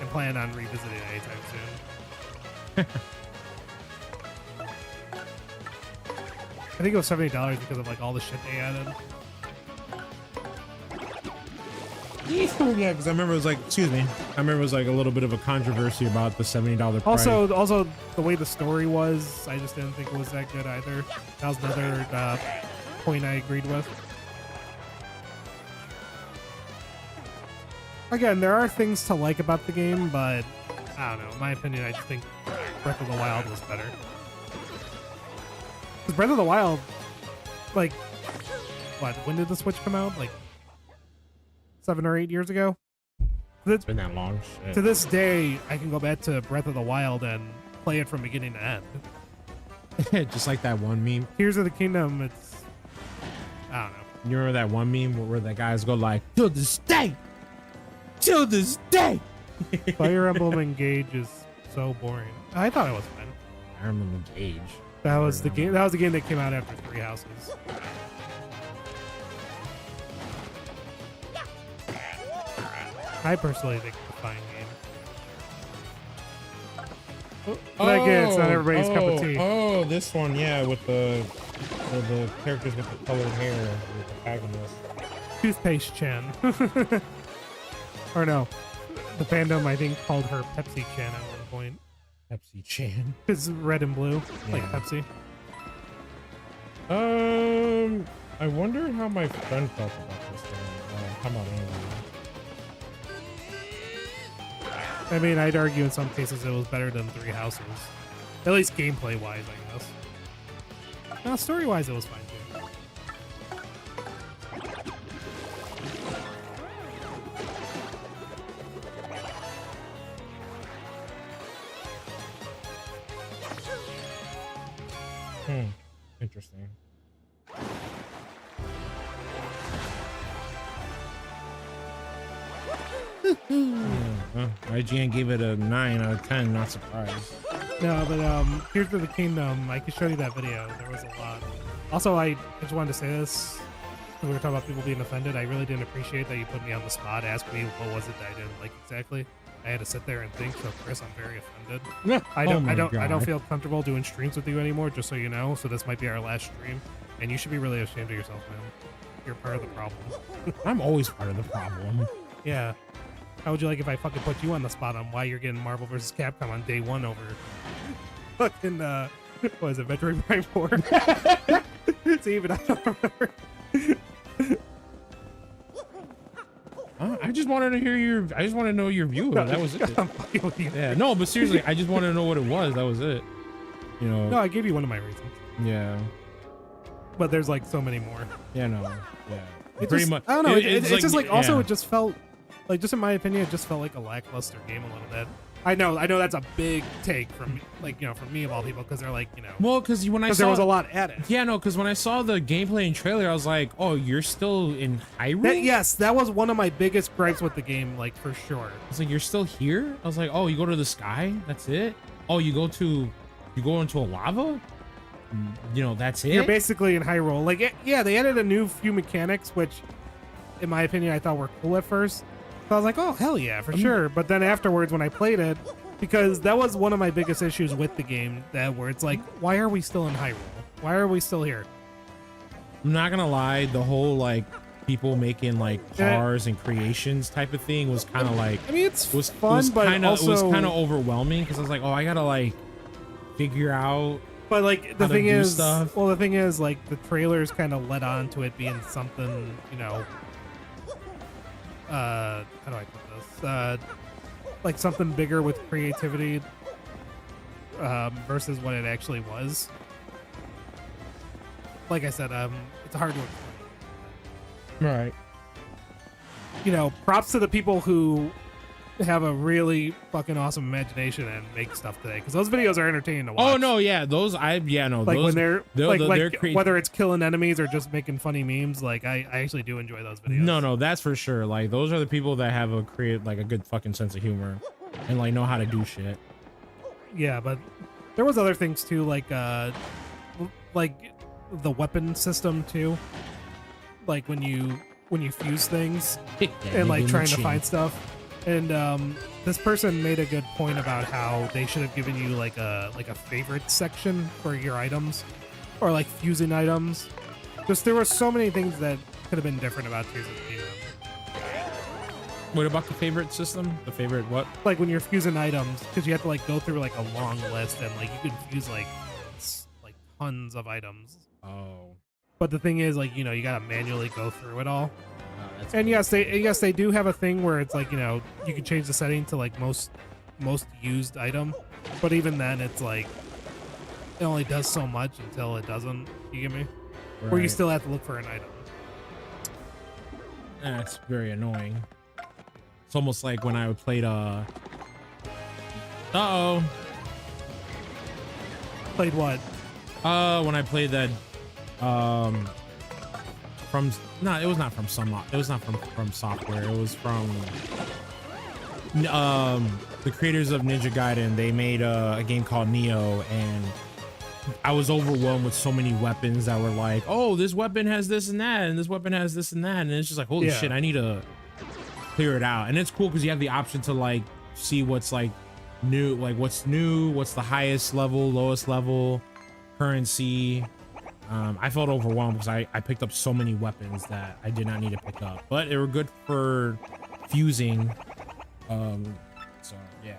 [SPEAKER 1] am planning on revisiting anytime soon. I think it was $70 because of like all the shit they added.
[SPEAKER 2] Yeah, because I remember it was like, excuse me, I remember it was like a little bit of a controversy about the $70 price.
[SPEAKER 1] Also, the way the story was, I just didn't think it was that good either. That was another point I agreed with. Again, there are things to like about the game, but I don't know. In my opinion, I just think Breath of the Wild was better. Because Breath of the Wild, like, when did the Switch come out? Like 7 or 8 years ago?
[SPEAKER 2] It's been that long. Shit.
[SPEAKER 1] To this day, I can go back to Breath of the Wild and play it from beginning to end.
[SPEAKER 2] Just like that one meme.
[SPEAKER 1] Tears of the Kingdom, it's... I don't know.
[SPEAKER 2] You remember that one meme where the guys go like, to this day! To this day!
[SPEAKER 1] Fire Emblem Engage is so boring. I thought it was fun.
[SPEAKER 2] Fire Emblem Engage.
[SPEAKER 1] That was the game. That was the game that came out after Three Houses. I personally think it's a fine game. But again, it's not everybody's cup of tea.
[SPEAKER 2] Oh, this one, yeah, with the characters with the colored hair, with the protagonist.
[SPEAKER 1] Toothpaste Chan. Or no, the fandom I think called her Pepsi Chan at one point.
[SPEAKER 2] Pepsi Chan.
[SPEAKER 1] It's red and blue, like
[SPEAKER 2] Yeah.
[SPEAKER 1] Pepsi.
[SPEAKER 2] I wonder how my friend felt about this one. How about anyway?
[SPEAKER 1] I mean, I'd argue in some cases it was better than Three Houses. At least gameplay wise, I guess. No, story wise, it was fine too.
[SPEAKER 2] Interesting. IGN gave it a 9 out of 10. Not surprised.
[SPEAKER 1] No, but Tears of the Kingdom, I can show you that video. There was a lot. Also, I just wanted to say this. We were talking about people being offended. I really didn't appreciate that you put me on the spot, asked me what was it that I didn't like exactly. I had to sit there and think. So, Chris, I'm very offended. I don't feel comfortable doing streams with you anymore. Just so you know. So this might be our last stream, and you should be really ashamed of yourself, man. You're part of the problem.
[SPEAKER 2] I'm always part of the problem.
[SPEAKER 1] Yeah. How would you like if I fucking put you on the spot on why you're getting Marvel vs. Capcom on day one over fucking what is it, Metroid Prime 4? See, even I don't remember.
[SPEAKER 2] I just wanted to hear your. I just wanted to know your view. That was it.
[SPEAKER 1] I'm fucking with you.
[SPEAKER 2] Yeah, no, but seriously, I just wanted to know what it was. That was it. You know.
[SPEAKER 1] No, I gave you one of my reasons.
[SPEAKER 2] Yeah.
[SPEAKER 1] But there's like so many more.
[SPEAKER 2] Yeah. No. Yeah.
[SPEAKER 1] It
[SPEAKER 2] Pretty
[SPEAKER 1] just,
[SPEAKER 2] much.
[SPEAKER 1] I don't know. It's just like also
[SPEAKER 2] yeah.
[SPEAKER 1] it just felt like, just in my opinion, it just felt like a lackluster game a little bit. I know that's a big take from from me of all people, because they're like,
[SPEAKER 2] Well, because when I saw
[SPEAKER 1] there was a lot added.
[SPEAKER 2] Yeah, no, because when I saw the gameplay and trailer, I was like, oh, you're still in Hyrule?
[SPEAKER 1] Yes, that was one of my biggest gripes with the game, like for sure.
[SPEAKER 2] I was like, you're still here? I was like, oh, you go to the sky? That's it? Oh, you go into a lava? That's it?
[SPEAKER 1] You're basically in Hyrule. Like, yeah, they added a few mechanics, which, in my opinion, I thought were cool at first. So I was like, oh, hell yeah, for sure. But then afterwards, when I played it, because that was one of my biggest issues with the game, that where it's like, why are we still in Hyrule? Why are we still here?
[SPEAKER 2] I'm not gonna lie, the whole like people making like
[SPEAKER 1] Yeah.
[SPEAKER 2] cars and creations type of thing was kind of like,
[SPEAKER 1] I mean, it's
[SPEAKER 2] was
[SPEAKER 1] fun, but
[SPEAKER 2] kind of
[SPEAKER 1] also,
[SPEAKER 2] it was kind of overwhelming because I was like, oh, I gotta like figure out.
[SPEAKER 1] but like the
[SPEAKER 2] how to
[SPEAKER 1] thing
[SPEAKER 2] do
[SPEAKER 1] is,
[SPEAKER 2] stuff.
[SPEAKER 1] well, the thing is, like the trailers kind of led on to it being something, you know, how do I put this? Like something bigger with creativity, versus what it actually was. Like I said, it's hard to explain.
[SPEAKER 2] Right.
[SPEAKER 1] You know, props to the people who have a really fucking awesome imagination and make stuff today, because those videos are entertaining to watch.
[SPEAKER 2] Oh no, yeah, those like
[SPEAKER 1] Like
[SPEAKER 2] those,
[SPEAKER 1] when they're
[SPEAKER 2] they're
[SPEAKER 1] whether it's killing enemies or just making funny memes, like I actually do enjoy those videos.
[SPEAKER 2] no, that's for sure. Like those are the people that have a like a good fucking sense of humor and like know how to do shit.
[SPEAKER 1] Yeah, but there was other things too, like the weapon system too, like when you fuse things and like trying to find stuff. And this person made a good point about how they should have given you like a favorite section for your items, or like fusing items. Just there were so many things that could have been different about Tears of the Kingdom.
[SPEAKER 2] What about the favorite system? The favorite what?
[SPEAKER 1] Like when you're fusing items, because you have to like go through like a long list, and like you can fuse like tons of items.
[SPEAKER 2] Oh.
[SPEAKER 1] But the thing is, like, you know, you gotta manually go through it all.
[SPEAKER 2] That's
[SPEAKER 1] And yes, they do have a thing where it's like, you know, you can change the setting to like most used item, but even then, it's like it only does so much until it doesn't. You get me? Where you
[SPEAKER 2] right.
[SPEAKER 1] still have to look for an item.
[SPEAKER 2] That's very annoying. It's almost like when I played
[SPEAKER 1] Played what?
[SPEAKER 2] when I played that from no, it was not from from software. It was from the creators of Ninja Gaiden. They made a game called Neo, and I was overwhelmed with so many weapons that were like, oh, this weapon has this and that, and this weapon has this and that, and it's just like, holy shit, I need to clear it out. And it's cool because you have the option to like see what's like new, what's the highest level, lowest level, currency. I felt overwhelmed because I picked up so many weapons that I did not need to pick up, but they were good for fusing. So yeah.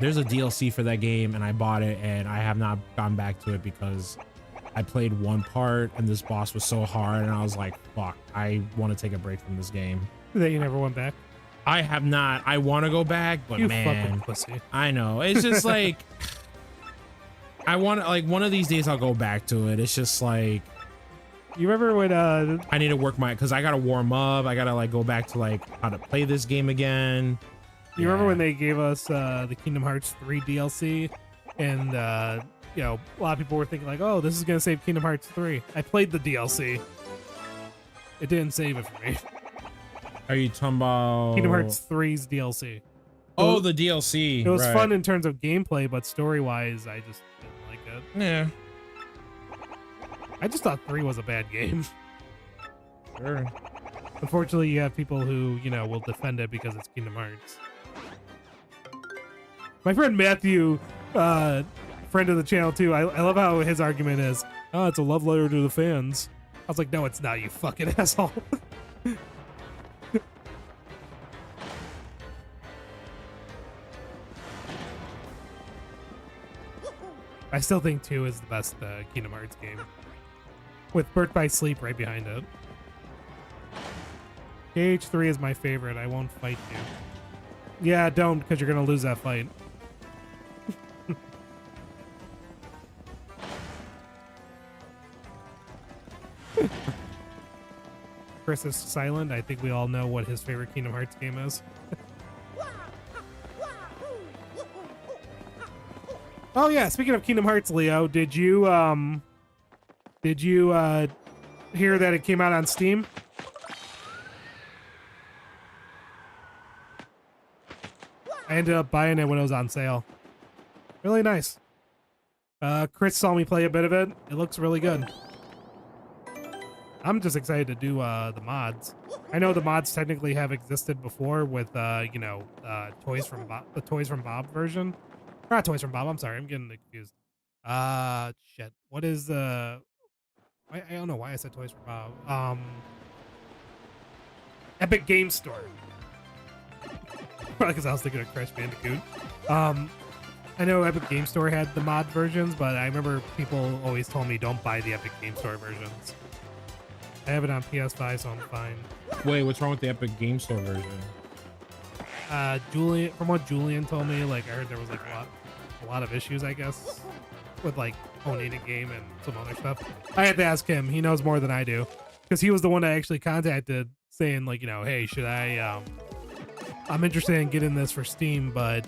[SPEAKER 2] There's a DLC for that game and I bought it, and I have not gone back to it because I played one part and this boss was so hard and I was like, fuck, I want to take a break from this game.
[SPEAKER 1] That you never went back?
[SPEAKER 2] I have not. I want to go back, but
[SPEAKER 1] You
[SPEAKER 2] man,
[SPEAKER 1] fucking pussy.
[SPEAKER 2] I know. It's just like I want, like, one of these days I'll go back to it. It's just like,
[SPEAKER 1] You remember when
[SPEAKER 2] I need to work because I gotta warm up. I gotta like go back to like how to play this game again.
[SPEAKER 1] You remember when they gave us the Kingdom Hearts 3 DLC, and you know, a lot of people were thinking like, oh, this is gonna save Kingdom Hearts 3. I played the DLC. It didn't save it for me.
[SPEAKER 2] Are you talking about
[SPEAKER 1] Kingdom Hearts 3's DLC.
[SPEAKER 2] Oh, the DLC.
[SPEAKER 1] It was
[SPEAKER 2] right.
[SPEAKER 1] fun in terms of gameplay, but story-wise, I just didn't like it.
[SPEAKER 2] Yeah.
[SPEAKER 1] I just thought 3 was a bad game.
[SPEAKER 2] Sure.
[SPEAKER 1] Unfortunately, you have people who, you know, will defend it because it's Kingdom Hearts. My friend Matthew, friend of the channel too, I love how his argument is, oh, it's a love letter to the fans. I was like, no, it's not, you fucking asshole. I still think 2 is the best Kingdom Hearts game, with Birth by Sleep right behind it. KH3 is my favorite. I won't fight you. Yeah, don't, because you're going to lose that fight. Chris is silent. I think we all know what his favorite Kingdom Hearts game is. Oh yeah, speaking of Kingdom Hearts, Leo, did you hear that it came out on Steam? I ended up buying it when it was on sale. Really nice. Chris saw me play a bit of it. It looks really good. I'm just excited to do the mods. I know the mods technically have existed before with you know, toys from Bob, the Toys from Bob version. Not Toys from Bob. I'm sorry, I'm getting confused. Shit. What is I don't know why I said Toys from Bob. Epic Game Store. Probably because I was thinking of Crash Bandicoot. I know Epic Game Store had the mod versions, but I remember people always told me don't buy the Epic Game Store versions. I have it on PS5, so I'm fine.
[SPEAKER 2] Wait, what's wrong with the Epic Game Store version?
[SPEAKER 1] Julian, from what Julian told me, like I heard there was like a lot of issues, I guess, with like owning a game and some other stuff. I had to ask him. He knows more than I do, because he was the one that actually contacted, saying like, you know, hey, should I? I'm interested in getting this for Steam, but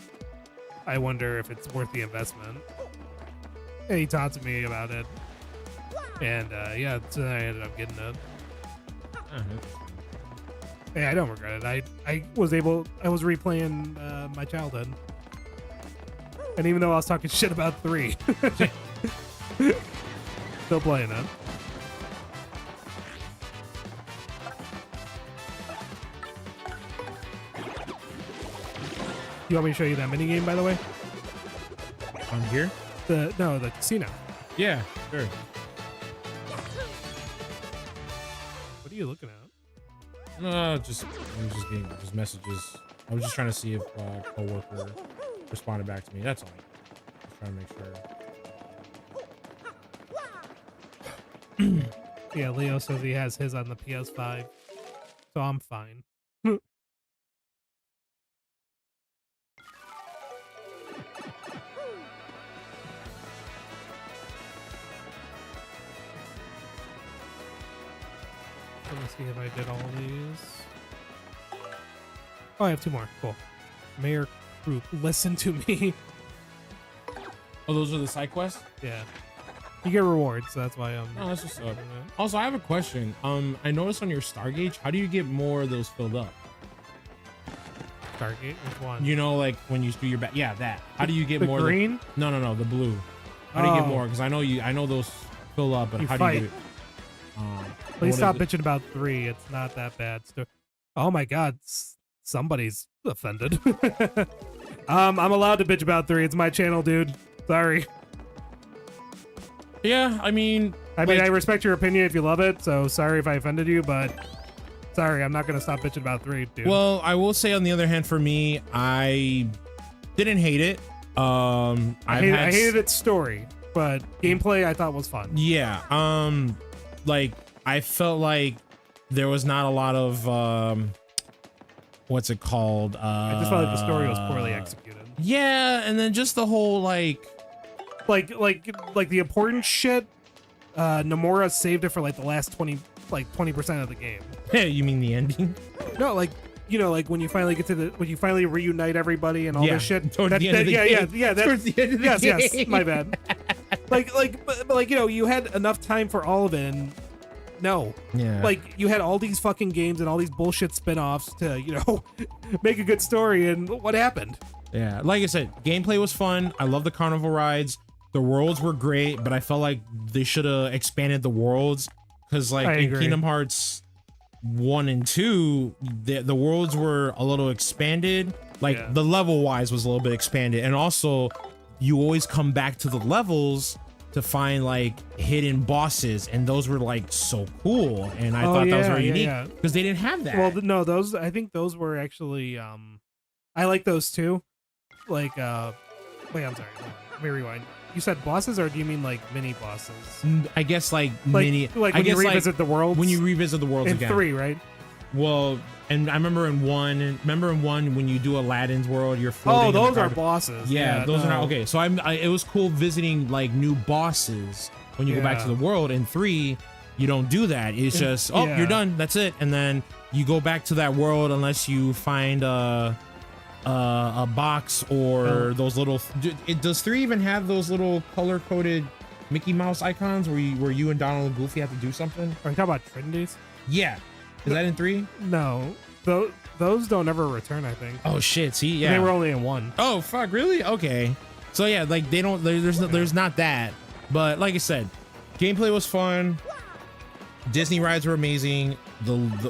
[SPEAKER 1] I wonder if it's worth the investment. And he talked to me about it, and yeah, so I ended up getting it. Hey, I don't regret it. I was replaying my childhood, and even though I was talking shit about 3, still playing it. You want me to show you that mini game, by the way?
[SPEAKER 2] On here?
[SPEAKER 1] The casino.
[SPEAKER 2] Yeah, sure.
[SPEAKER 1] What are you looking at?
[SPEAKER 2] No, I'm just getting just messages. I was just trying to see if coworker responded back to me. That's all. Just trying to make sure.
[SPEAKER 1] Yeah, Leo says he has his on the PS5, so I'm fine. Let me see if I did all these. Oh, I have 2 more. Cool. Mayor Group, listen to me.
[SPEAKER 2] Oh, those are the side quests?
[SPEAKER 1] Yeah. You get rewards, so that's why I'm.
[SPEAKER 2] Oh, that's just up. Also, I have a question. I noticed on your star gauge, how do you get more of those filled up?
[SPEAKER 1] Stargate? Which one?
[SPEAKER 2] You know, like when you do your back. Yeah, that. How do you get
[SPEAKER 1] the
[SPEAKER 2] more?
[SPEAKER 1] Green?
[SPEAKER 2] No, the blue. How do you get more? Because I know those fill up, but
[SPEAKER 1] You
[SPEAKER 2] how
[SPEAKER 1] fight.
[SPEAKER 2] do you do it?
[SPEAKER 1] Please
[SPEAKER 2] What
[SPEAKER 1] stop
[SPEAKER 2] is it?
[SPEAKER 1] bitching about 3. It's not that bad. Oh my god, somebody's offended. I'm allowed to bitch about 3. It's my channel, dude. Sorry.
[SPEAKER 2] Yeah, I mean,
[SPEAKER 1] I respect your opinion if you love it, so sorry if I offended you, but sorry, I'm not gonna stop bitching about 3, dude.
[SPEAKER 2] well, I will say on the other hand, for me, I didn't hate it. I
[SPEAKER 1] hated its story, but gameplay I thought was fun.
[SPEAKER 2] Yeah. Like I felt like there was not a lot of what's it called?
[SPEAKER 1] I just felt like the story was poorly executed.
[SPEAKER 2] Yeah, and then just the whole like
[SPEAKER 1] the important shit. Nomura saved it for like the last 20% of the game.
[SPEAKER 2] you mean the ending?
[SPEAKER 1] No, like, you know, like when you finally get to when you finally reunite everybody and all this shit.
[SPEAKER 2] Towards the end of the game.
[SPEAKER 1] Yeah.
[SPEAKER 2] Towards the end of the game.
[SPEAKER 1] Yes, my bad. but like, you know, you had enough time for all of it, and no.
[SPEAKER 2] Yeah.
[SPEAKER 1] Like, you had all these fucking games and all these bullshit spin-offs to, you know, make a good story, and what happened?
[SPEAKER 2] Yeah, like I said, gameplay was fun. I love the carnival rides. The worlds were great, but I felt like they should have expanded the worlds, because like in
[SPEAKER 1] agree.
[SPEAKER 2] Kingdom Hearts 1 and 2, the worlds were a little expanded. Like the level wise was a little bit expanded, and also you always come back to the levels to find like hidden bosses, and those were like so cool, and I thought that was very unique because they didn't have that.
[SPEAKER 1] Well, no, I think those were actually I like those too. Like wait, I'm sorry. Hold on. Let me rewind. You said bosses, or do you mean like mini bosses?
[SPEAKER 2] I guess like mini,
[SPEAKER 1] like
[SPEAKER 2] I
[SPEAKER 1] when you
[SPEAKER 2] guess
[SPEAKER 1] revisit the world.
[SPEAKER 2] when you revisit the worlds
[SPEAKER 1] in
[SPEAKER 2] again.
[SPEAKER 1] 3, right?
[SPEAKER 2] Well, and I remember in one when you do Aladdin's world, you're floating.
[SPEAKER 1] Oh,
[SPEAKER 2] in the
[SPEAKER 1] those are
[SPEAKER 2] garbage.
[SPEAKER 1] bosses.
[SPEAKER 2] Yeah, those are
[SPEAKER 1] no.
[SPEAKER 2] not okay. So it was cool visiting like new bosses when you go back to the world. In 3, you don't do that. It's just you're done. That's it. And then you go back to that world unless you find a box or those little. Does 3 even have those little color coded Mickey Mouse icons where you and Donald and Goofy have to do something?
[SPEAKER 1] Are you talking about Trinities?
[SPEAKER 2] Yeah. Is that in 3?
[SPEAKER 1] No, those don't ever return. I think.
[SPEAKER 2] Oh shit! See, yeah,
[SPEAKER 1] They were only in 1.
[SPEAKER 2] Oh fuck! Really? Okay. So yeah, like they don't. There's not that. But like I said, gameplay was fun. Disney rides were amazing.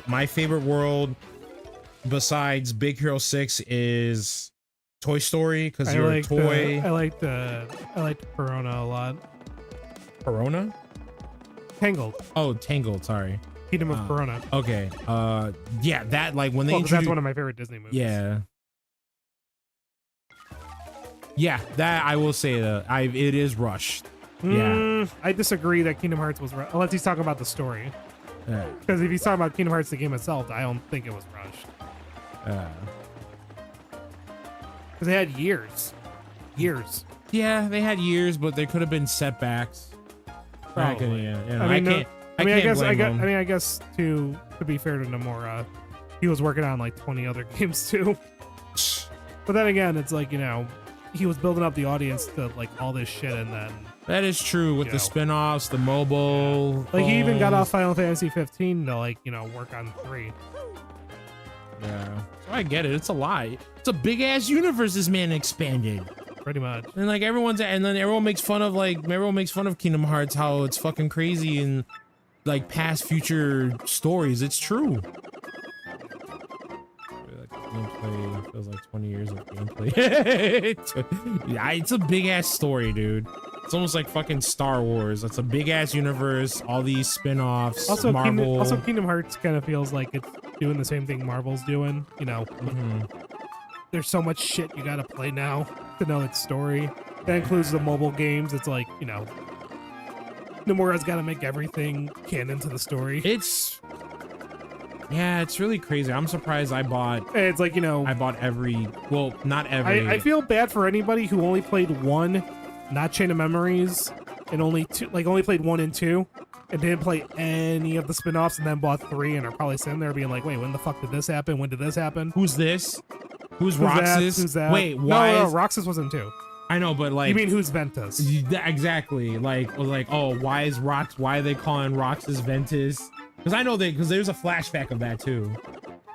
[SPEAKER 2] my favorite world besides Big Hero 6 is Toy Story, because you're a toy.
[SPEAKER 1] I liked Corona a lot.
[SPEAKER 2] Corona?
[SPEAKER 1] Tangled.
[SPEAKER 2] Oh, Tangled, sorry.
[SPEAKER 1] Kingdom of Corona.
[SPEAKER 2] Okay. Yeah, that, like, when they
[SPEAKER 1] Well,
[SPEAKER 2] introduced,
[SPEAKER 1] that's one of my favorite Disney movies.
[SPEAKER 2] yeah. Yeah, that I will say that it is rushed. Yeah.
[SPEAKER 1] I disagree that Kingdom Hearts was rushed, unless he's talking about the story. Because if he's talking about Kingdom Hearts, the game itself, I don't think it was rushed. Because they had years.
[SPEAKER 2] Yeah, they had years, but there could have been setbacks.
[SPEAKER 1] Probably. I guess to be fair to Nomura, he was working on like 20 other games too. But then again, it's like, you know, he was building up the audience to like all this shit, and then
[SPEAKER 2] that is true with the spin-offs, the mobile.
[SPEAKER 1] Like he even got off Final Fantasy 15 to, like, you know, work on 3.
[SPEAKER 2] Yeah, so I get it. It's a lot. It's a big ass universe this man expanded.
[SPEAKER 1] Pretty much.
[SPEAKER 2] And like everyone makes fun of Kingdom Hearts, how it's fucking crazy and like past future stories. It's true. Gameplay feels like 20 years of gameplay. Yeah, it's a big ass story, dude. It's almost like fucking Star Wars. It's a big ass universe, all these spin-offs.
[SPEAKER 1] Also,
[SPEAKER 2] Marvel.
[SPEAKER 1] Kingdom Hearts kind of feels like it's doing the same thing Marvel's doing. You know, there's so much shit you gotta play now to know its story. That includes the mobile games. It's like, you know, Nomura's got to make everything canon to the story.
[SPEAKER 2] It's really crazy. I'm surprised I bought.
[SPEAKER 1] It's like, you know,
[SPEAKER 2] I bought every. Well, not every.
[SPEAKER 1] I feel bad for anybody who only played 1, not Chain of Memories, and only played 1 and 2, and didn't play any of the spin-offs, and then bought 3, and are probably sitting there being like, wait, when the fuck did this happen? When did this happen?
[SPEAKER 2] Who's this? Who's Roxas?
[SPEAKER 1] Who's that?
[SPEAKER 2] Wait, why?
[SPEAKER 1] No, Roxas was in 2.
[SPEAKER 2] I know, but like,
[SPEAKER 1] you mean who's Ventus?
[SPEAKER 2] Exactly. Like, oh, why is Rox? Why are they calling Roxas Ventus? Because I know because there's a flashback of that too.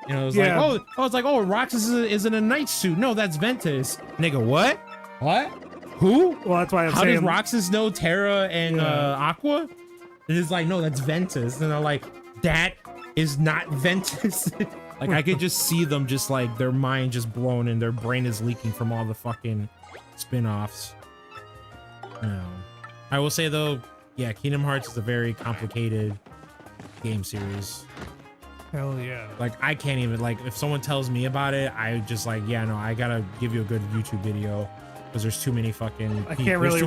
[SPEAKER 2] You know, it's like, Roxas is in a night suit. No, that's Ventus. Nigga, what? What? Who?
[SPEAKER 1] Well, that's why I'm
[SPEAKER 2] How
[SPEAKER 1] saying.
[SPEAKER 2] does Roxas know Terra and Aqua? And it's like, no, that's Ventus. And they're like, that is not Ventus. Like, I could just see them just like their mind just blown and their brain is leaking from all the fucking spin-offs. I will say though, yeah, Kingdom Hearts is a very complicated game series.
[SPEAKER 1] Hell yeah.
[SPEAKER 2] Like, I can't even, like, if someone tells me about it, I just like, yeah, no, I gotta give you a good YouTube video because there's too many fucking.
[SPEAKER 1] I can't really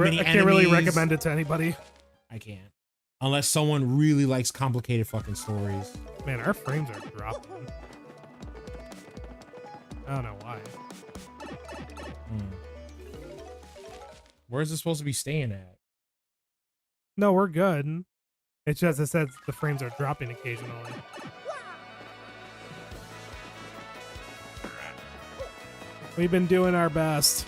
[SPEAKER 1] recommend it to anybody.
[SPEAKER 2] I can't, unless someone really likes complicated fucking stories.
[SPEAKER 1] Man, our frames are dropping. I don't know why.
[SPEAKER 2] Where's it supposed to be staying at?
[SPEAKER 1] No, we're good. It's just it says the frames are dropping occasionally. We've been doing our best.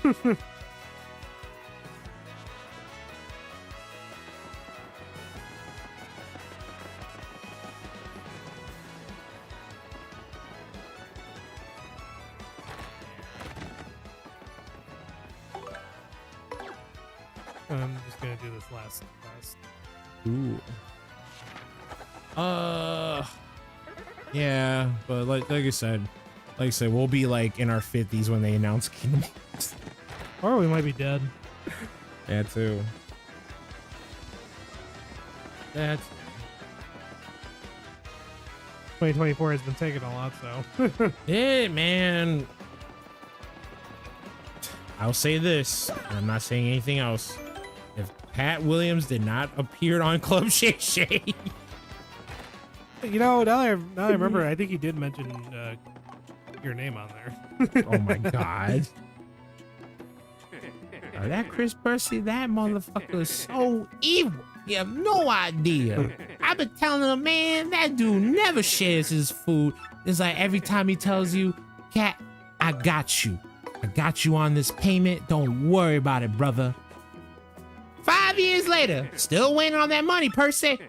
[SPEAKER 1] I'm just gonna do this last quest.
[SPEAKER 2] Ooh. Yeah, but like I said, we'll be like in our 50s when they announce Kingdom Hearts.
[SPEAKER 1] Or we might be dead.
[SPEAKER 2] Yeah, too. That's
[SPEAKER 1] 2024 has been taking a lot, so.
[SPEAKER 2] yeah, man. I'll say this. I'm not saying anything else. If Pat Williams did not appear on Club Shay Shay.
[SPEAKER 1] You know, now I remember, I think he did mention your name on there.
[SPEAKER 2] Oh my god. Oh, that Chris Percy, that motherfucker is so evil. You have no idea. I've been telling him, man, that dude never shares his food. It's like every time he tells you, Cat, I got you. I got you on this payment. Don't worry about it, brother. 5 years later, still waiting on that money, Percy.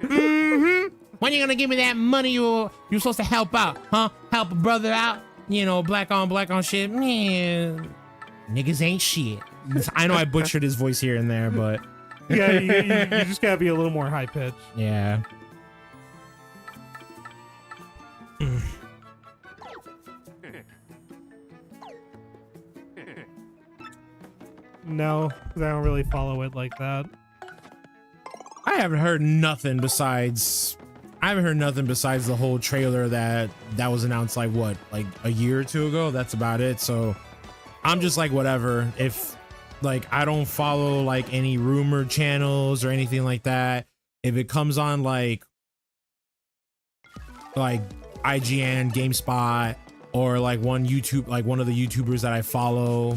[SPEAKER 2] When you gonna give me that money you're supposed to help out, huh? Help a brother out? You know, black on shit. Man, niggas ain't shit. I know I butchered his voice here and there, but
[SPEAKER 1] yeah, you just gotta be a little more high pitched.
[SPEAKER 2] Yeah.
[SPEAKER 1] No, 'cause I don't really follow it like that.
[SPEAKER 2] I haven't heard nothing besides the whole trailer that was announced like what, like a year or two ago. That's about it. So I'm just like, whatever. If like I don't follow like any rumor channels or anything like that. If it comes on like IGN, GameSpot, or like one of the YouTubers that I follow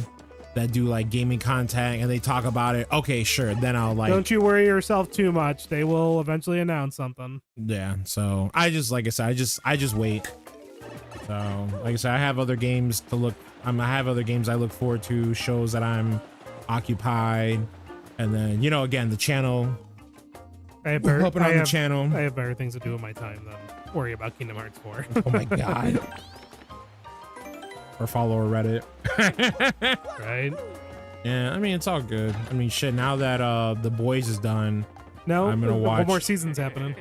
[SPEAKER 2] that do like gaming content and they talk about it, okay, sure, then I'll like.
[SPEAKER 1] Don't you worry yourself too much. They will eventually announce something.
[SPEAKER 2] Yeah, so I just, like I said, I just wait. So like I said, I have other games to look. I have other games I look forward to, shows that I'm occupied, and then again the channel.
[SPEAKER 1] I have
[SPEAKER 2] the channel.
[SPEAKER 1] I have better things to do with my time than worry about Kingdom Hearts 4.
[SPEAKER 2] Oh my god. Or follow a Reddit.
[SPEAKER 1] Right?
[SPEAKER 2] Yeah, I mean it's all good. I mean shit, now that The Boys is done,
[SPEAKER 1] no,
[SPEAKER 2] I'm gonna watch.
[SPEAKER 1] One more season's happening.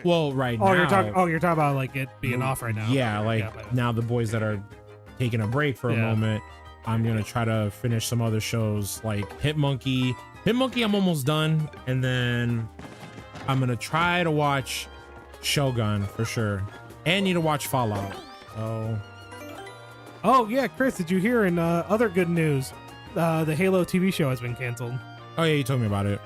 [SPEAKER 2] Well, right now.
[SPEAKER 1] You're talking about like it being off right now.
[SPEAKER 2] Yeah, like now the boys that are taking a break for a moment, I'm gonna try to finish some other shows like Hitmonkey. I'm almost done, and then I'm gonna try to watch Shogun for sure, and need to watch Fallout.
[SPEAKER 1] Oh yeah, Chris, did you hear in other good news? The Halo TV show has been canceled.
[SPEAKER 2] Oh yeah, you told me about it.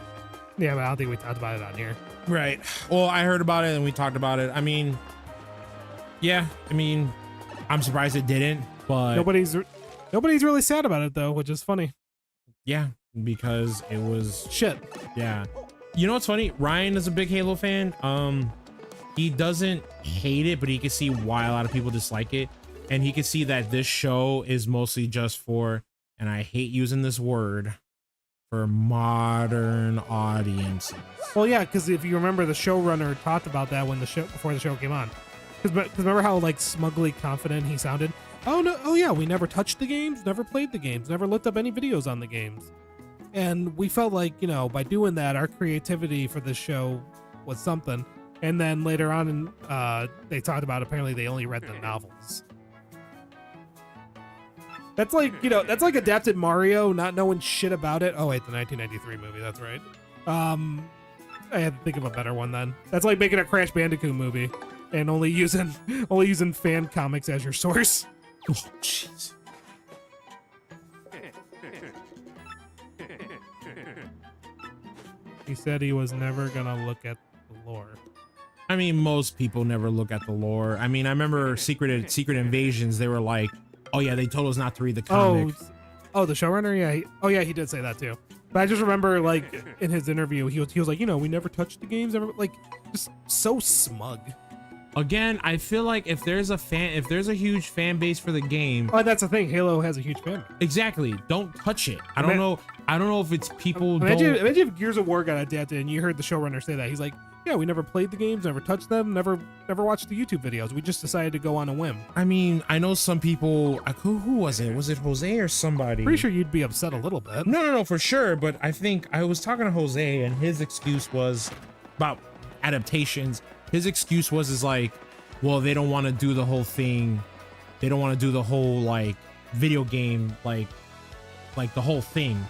[SPEAKER 1] Yeah, but I don't think we talked about it on here.
[SPEAKER 2] Right. Well, I heard about it and we talked about it. I mean, yeah, I'm surprised it didn't, but
[SPEAKER 1] nobody's really sad about it though, which is funny.
[SPEAKER 2] Yeah, because it was
[SPEAKER 1] shit.
[SPEAKER 2] Yeah. You know what's funny? Ryan is a big Halo fan. He doesn't hate it, but he can see why a lot of people dislike it. And he can see that this show is mostly just for, and I hate using this word, for modern audiences.
[SPEAKER 1] Well, yeah, because if you remember, the showrunner talked about that before the show came on. Because remember how like smugly confident he sounded? Oh no! Oh yeah, we never touched the games, never played the games, never looked up any videos on the games, and we felt like by doing that, our creativity for this show was something. And then later on, they talked about apparently they only read the novels. That's like that's like adapted Mario, not knowing shit about it. Oh wait, the 1993 movie. That's right. I had to think of a better one then. That's like making a Crash Bandicoot movie and only using fan comics as your source.
[SPEAKER 2] Oh, jeez.
[SPEAKER 1] He said he was never gonna look at the lore.
[SPEAKER 2] I mean, most people never look at the lore. I mean, I remember Secret Invasions. They were like, "Oh yeah, they told us not to read the comic."
[SPEAKER 1] Oh, the showrunner. Yeah. He did say that too. But I just remember, like, in his interview, he was like, we never touched the games, ever, like, just so smug.
[SPEAKER 2] Again, I feel like if there's a huge fan base for the game.
[SPEAKER 1] Oh, that's the thing. Halo has a huge fan base.
[SPEAKER 2] Exactly. Don't touch it. I don't know if it's people.
[SPEAKER 1] Imagine if Gears of War got adapted and you heard the showrunner say that. He's like, yeah, we never played the games, never touched them, never watched the YouTube videos. We just decided to go on a whim.
[SPEAKER 2] I mean, I know some people. Who was it? Was it Jose or somebody?
[SPEAKER 1] Pretty sure you'd be upset a little bit.
[SPEAKER 2] No, for sure. But I think I was talking to Jose, and his excuse was about adaptations. His excuse was like, well, they don't want to do the whole thing. They don't want to do the whole like video game, like the whole thing,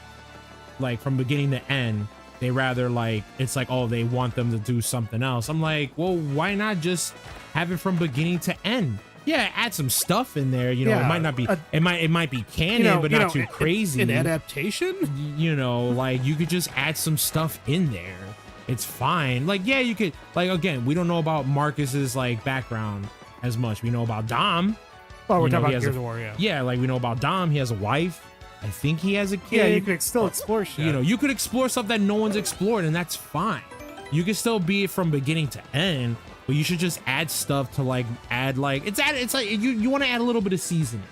[SPEAKER 2] like from beginning to end. They rather like, it's like, oh, they want them to do something else. I'm like, well, why not just have it from beginning to end? Yeah, add some stuff in there. It might not be, it might be canon, but not too crazy.
[SPEAKER 1] An adaptation?
[SPEAKER 2] Like you could just add some stuff in there. It's fine. Like, yeah, you could, like, again, we don't know about Marcus's like background as much. We know about Dom.
[SPEAKER 1] Oh, we're talking about Gears of War, yeah.
[SPEAKER 2] Yeah, like we know about Dom. He has a wife. I think he has a kid.
[SPEAKER 1] Yeah, you could still explore shit.
[SPEAKER 2] You could explore stuff that no one's explored, and that's fine. You can still be from beginning to end, but you should just add stuff to like add like it's like you want to add a little bit of seasoning.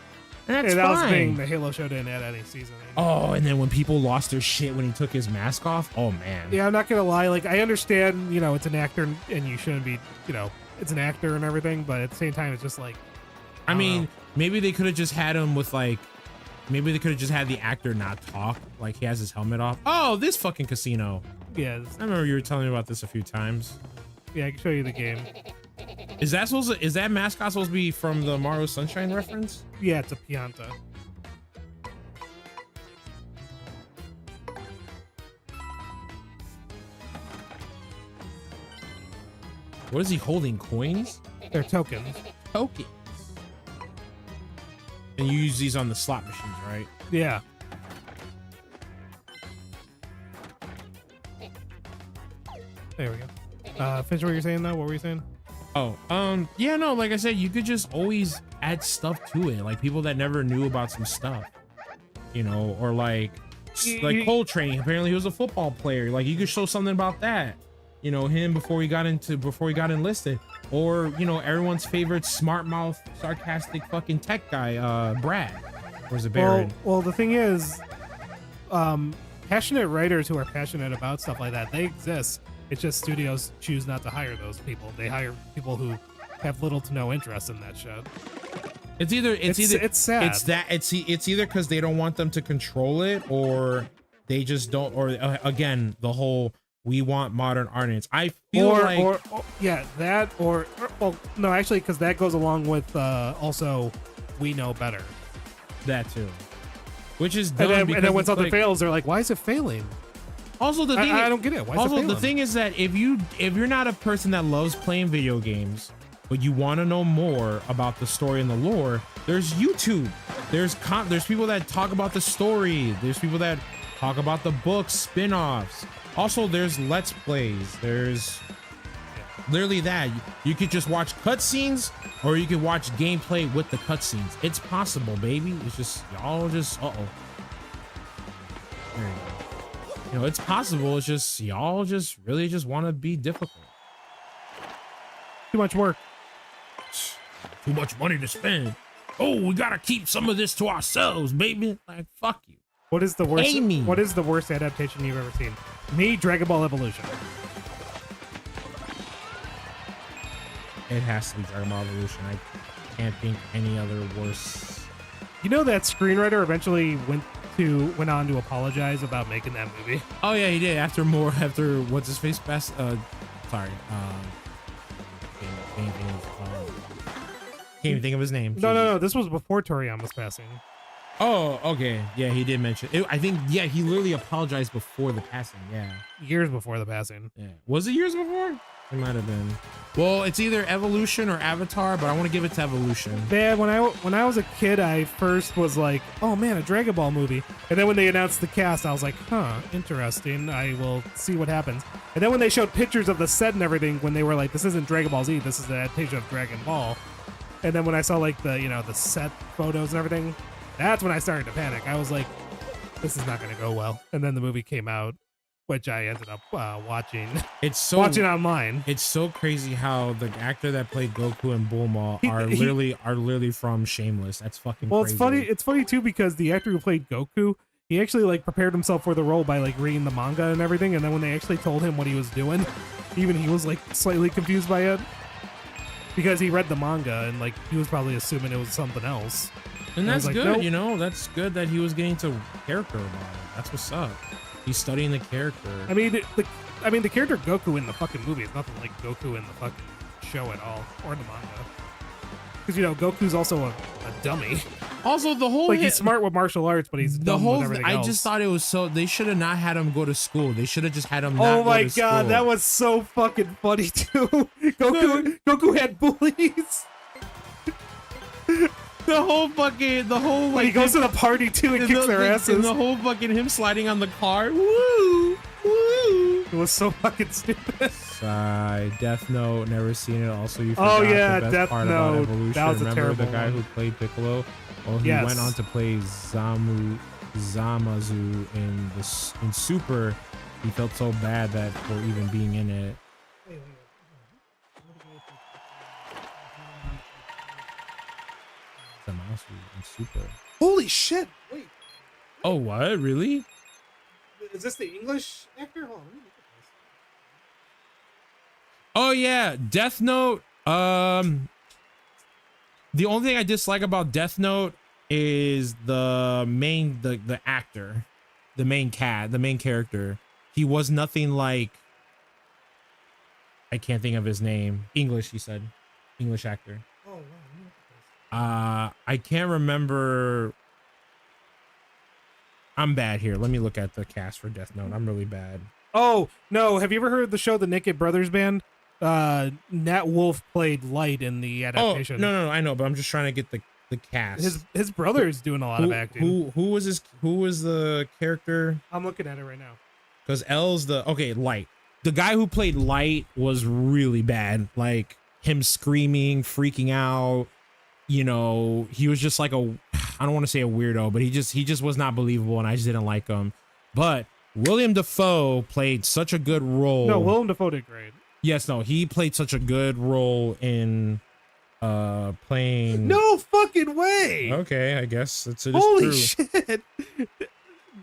[SPEAKER 2] And that's
[SPEAKER 1] that
[SPEAKER 2] fine.
[SPEAKER 1] Was the thing. The Halo show didn't add any seasoning.
[SPEAKER 2] Oh, and then when people lost their shit when he took his mask off, oh man.
[SPEAKER 1] Yeah, I'm not gonna lie. Like, I understand, it's an actor and you shouldn't be, it's an actor and everything, but at the same time, it's just like,
[SPEAKER 2] I mean, maybe they could have just had him with like, maybe they could have just had the actor not talk, like he has his helmet off. Oh, this fucking casino.
[SPEAKER 1] Yeah,
[SPEAKER 2] I remember you were telling me about this a few times.
[SPEAKER 1] Yeah, I can show you the game.
[SPEAKER 2] Is that mascot supposed to be from the Mario Sunshine reference?
[SPEAKER 1] Yeah, it's a Pianta.
[SPEAKER 2] What is he holding? Coins?
[SPEAKER 1] They're tokens.
[SPEAKER 2] Tokens. And you use these on the slot machines, right?
[SPEAKER 1] Yeah. There we go. Finish what you're saying though. What were you saying?
[SPEAKER 2] Oh, yeah, no, like I said, you could just always add stuff to it. Like people that never knew about some stuff, you know, or like Cole training. Apparently he was a football player. Like you could show something about that, you know, him before he got enlisted, or, you know, everyone's favorite smart mouth, sarcastic fucking tech guy, Brad, or is it Baron?
[SPEAKER 1] Well, the thing is, passionate writers who are passionate about stuff like that, they exist. It's just studios choose not to hire those people. They hire people who have little to no interest in that shit.
[SPEAKER 2] It's either
[SPEAKER 1] it's sad.
[SPEAKER 2] It's either because they don't want them to control it, or they just don't, or again, the whole we want modern artists. I feel no, actually, because that goes along with also we know better. That too, which is dumb,
[SPEAKER 1] and then when something fails, they're like, why is it failing?
[SPEAKER 2] Also, the thing
[SPEAKER 1] I don't get it. Why is it
[SPEAKER 2] also,
[SPEAKER 1] failing?
[SPEAKER 2] the thing is that if you're not a person that loves playing video games, but you want to know more about the story and the lore, there's YouTube. There's people that talk about the story. There's people that talk about the books, spin-offs. Also, there's Let's Plays. There's literally that. You could just watch cutscenes, or you could watch gameplay with the cutscenes. It's possible, baby. It's just y'all just There you go. You know, it's possible. It's just y'all just really just want to be difficult.
[SPEAKER 1] Too much work.
[SPEAKER 2] Too much money to spend. Oh, we gotta keep some of this to ourselves, baby. Like, fuck you.
[SPEAKER 1] What is the worst?
[SPEAKER 2] Amy.
[SPEAKER 1] What is the worst adaptation you've ever seen? Me, Dragon Ball Evolution.
[SPEAKER 2] It has to be Dragon Ball Evolution. I can't think any other worse.
[SPEAKER 1] You know that screenwriter eventually went on to apologize about making that movie.
[SPEAKER 2] Oh yeah, he did. After what's his face best? Can't even think of his name.
[SPEAKER 1] No. This was before Toriyama's passing.
[SPEAKER 2] Oh, okay. Yeah, he did mention it. I think, yeah, he literally apologized before the passing. Yeah.
[SPEAKER 1] Years before the passing.
[SPEAKER 2] Yeah. Was it years before? It might have been. Well, it's either Evolution or Avatar, but I want to give it to Evolution.
[SPEAKER 1] Man, when I was a kid, I first was like, oh man, a Dragon Ball movie. And then when they announced the cast, I was like, huh, interesting. I will see what happens. And then when they showed pictures of the set and everything, when they were like, this isn't Dragon Ball Z, this is an adaptation of Dragon Ball. And then when I saw like the set photos and everything, that's when I started to panic. I was like, this is not going to go well. And then the movie came out, which I ended up watching. Watching online.
[SPEAKER 2] It's so crazy how the actor that played Goku and Bulma are literally from Shameless. That's fucking crazy.
[SPEAKER 1] It's funny too, because the actor who played Goku, he actually like prepared himself for the role by like reading the manga and everything. And then when they actually told him what he was doing, even he was like slightly confused by it, because he read the manga and like he was probably assuming it was something else.
[SPEAKER 2] And that's
[SPEAKER 1] like,
[SPEAKER 2] good,
[SPEAKER 1] nope.
[SPEAKER 2] You know, that's good that he was getting to character about it. That's what's up. He's studying the character.
[SPEAKER 1] I mean, the character Goku in the fucking movie is nothing like Goku in the fucking show at all, or the manga. Because, you know, Goku's also a dummy.
[SPEAKER 2] Also, the whole...
[SPEAKER 1] Like, he's smart with martial arts, but he's dumb with everything else.
[SPEAKER 2] I just thought it was so... They should have not had him go to school. They should have just had him not
[SPEAKER 1] Oh my
[SPEAKER 2] go to
[SPEAKER 1] god,
[SPEAKER 2] school.
[SPEAKER 1] that was so fucking funny, too. Goku had bullies.
[SPEAKER 2] The whole like...
[SPEAKER 1] He goes to the party, too, and kicks their asses.
[SPEAKER 2] And the whole fucking him sliding on the car. Woo! Woo!
[SPEAKER 1] It was so fucking stupid.
[SPEAKER 2] Death Note, never seen it. Also, you
[SPEAKER 1] Oh
[SPEAKER 2] forgot
[SPEAKER 1] yeah,
[SPEAKER 2] the best
[SPEAKER 1] Death
[SPEAKER 2] part
[SPEAKER 1] Note.
[SPEAKER 2] about Evolution.
[SPEAKER 1] That was a
[SPEAKER 2] Remember
[SPEAKER 1] terrible
[SPEAKER 2] the guy
[SPEAKER 1] one.
[SPEAKER 2] who played Piccolo? Well, he
[SPEAKER 1] Yes.
[SPEAKER 2] went on to play Zamazu in Super. He felt so bad that for even being in it. Zamasu in Super.
[SPEAKER 1] Holy shit! Wait,
[SPEAKER 2] Oh, what? Really?
[SPEAKER 1] is this the English actor? Hold on, let me look at this.
[SPEAKER 2] Oh yeah, Death Note. The only thing I dislike about Death Note is the actor, the main character. He was nothing like. I can't think of his name. English, he said. English actor.
[SPEAKER 1] Oh wow, let me look at this.
[SPEAKER 2] I can't remember. I'm bad here. Let me look at the cast for Death Note. I'm really bad.
[SPEAKER 1] Oh no, have you ever heard of the show The Naked Brothers Band? Nat Wolf played Light in the
[SPEAKER 2] Oh
[SPEAKER 1] adaptation.
[SPEAKER 2] no, I know, but I'm just trying to get the cast.
[SPEAKER 1] His brother is doing a lot of acting.
[SPEAKER 2] Who was the character?
[SPEAKER 1] I'm looking at it right now.
[SPEAKER 2] Because L's Light. The guy who played Light was really bad. Like him screaming, freaking out. You know, he was just like I don't want to say a weirdo, but he just was not believable, and I just didn't like him. But William Dafoe played such a good role.
[SPEAKER 1] No, Willem Dafoe did great.
[SPEAKER 2] Yes, no, he played such a good role in playing.
[SPEAKER 1] No fucking way.
[SPEAKER 2] Okay, I guess it is
[SPEAKER 1] Holy
[SPEAKER 2] true.
[SPEAKER 1] shit.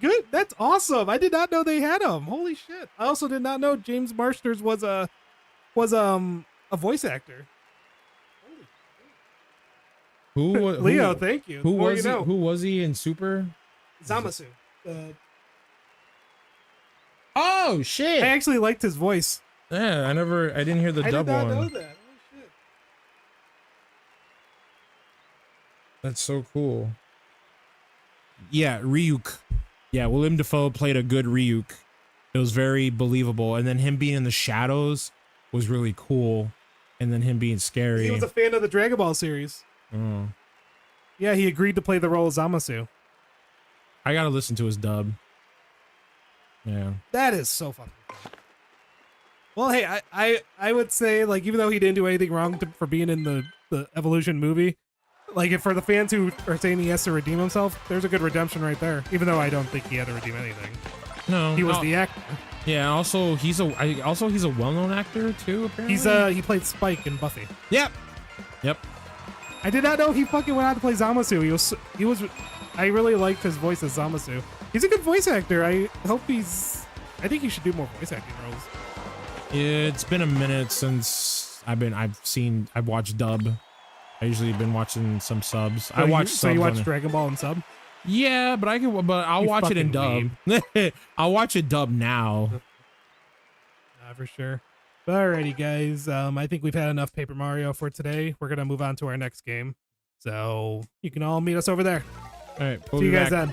[SPEAKER 1] Good. That's awesome. I did not know they had him. Holy shit. I also did not know James Marsters was a voice actor. Leo, thank you.
[SPEAKER 2] Who
[SPEAKER 1] The more
[SPEAKER 2] was
[SPEAKER 1] you
[SPEAKER 2] he?
[SPEAKER 1] know.
[SPEAKER 2] Who was he in Super?
[SPEAKER 1] Zamasu.
[SPEAKER 2] Oh shit!
[SPEAKER 1] I actually liked his voice.
[SPEAKER 2] Yeah, I didn't hear the
[SPEAKER 1] I
[SPEAKER 2] dub
[SPEAKER 1] did not
[SPEAKER 2] one.
[SPEAKER 1] know that. Holy shit.
[SPEAKER 2] That's so cool. Yeah, Ryuk. Yeah, Willem Dafoe played a good Ryuk. It was very believable, and then him being in the shadows was really cool, and then him being scary.
[SPEAKER 1] He was a fan of the Dragon Ball series.
[SPEAKER 2] Oh.
[SPEAKER 1] Yeah, he agreed to play the role of Zamasu.
[SPEAKER 2] I gotta listen to his dub. Yeah.
[SPEAKER 1] That is so fucking cool. Well, hey, I would say, like, even though he didn't do anything wrong for being in the Evolution movie, like, if for the fans who are saying he has to redeem himself, there's a good redemption right there. Even though I don't think he had to redeem anything.
[SPEAKER 2] No.
[SPEAKER 1] He was the actor.
[SPEAKER 2] Yeah, also he's a well-known actor too, apparently.
[SPEAKER 1] He played Spike in Buffy.
[SPEAKER 2] Yep.
[SPEAKER 1] I did not know he fucking went out to play Zamasu. He was I really liked his voice as Zamasu. He's a good voice actor. I think he should do more voice acting roles.
[SPEAKER 2] It's been a minute since I've watched dub. I usually been watching some subs.
[SPEAKER 1] So
[SPEAKER 2] I watch subs.
[SPEAKER 1] So you
[SPEAKER 2] on
[SPEAKER 1] watch
[SPEAKER 2] it.
[SPEAKER 1] Dragon Ball and sub?
[SPEAKER 2] Yeah, but I'll
[SPEAKER 1] You
[SPEAKER 2] watch it in dub. I'll watch it dub now.
[SPEAKER 1] For sure. Alrighty, guys. I think we've had enough Paper Mario for today. We're gonna move on to our next game. So you can all meet us over there.
[SPEAKER 2] All right,
[SPEAKER 1] See you guys then.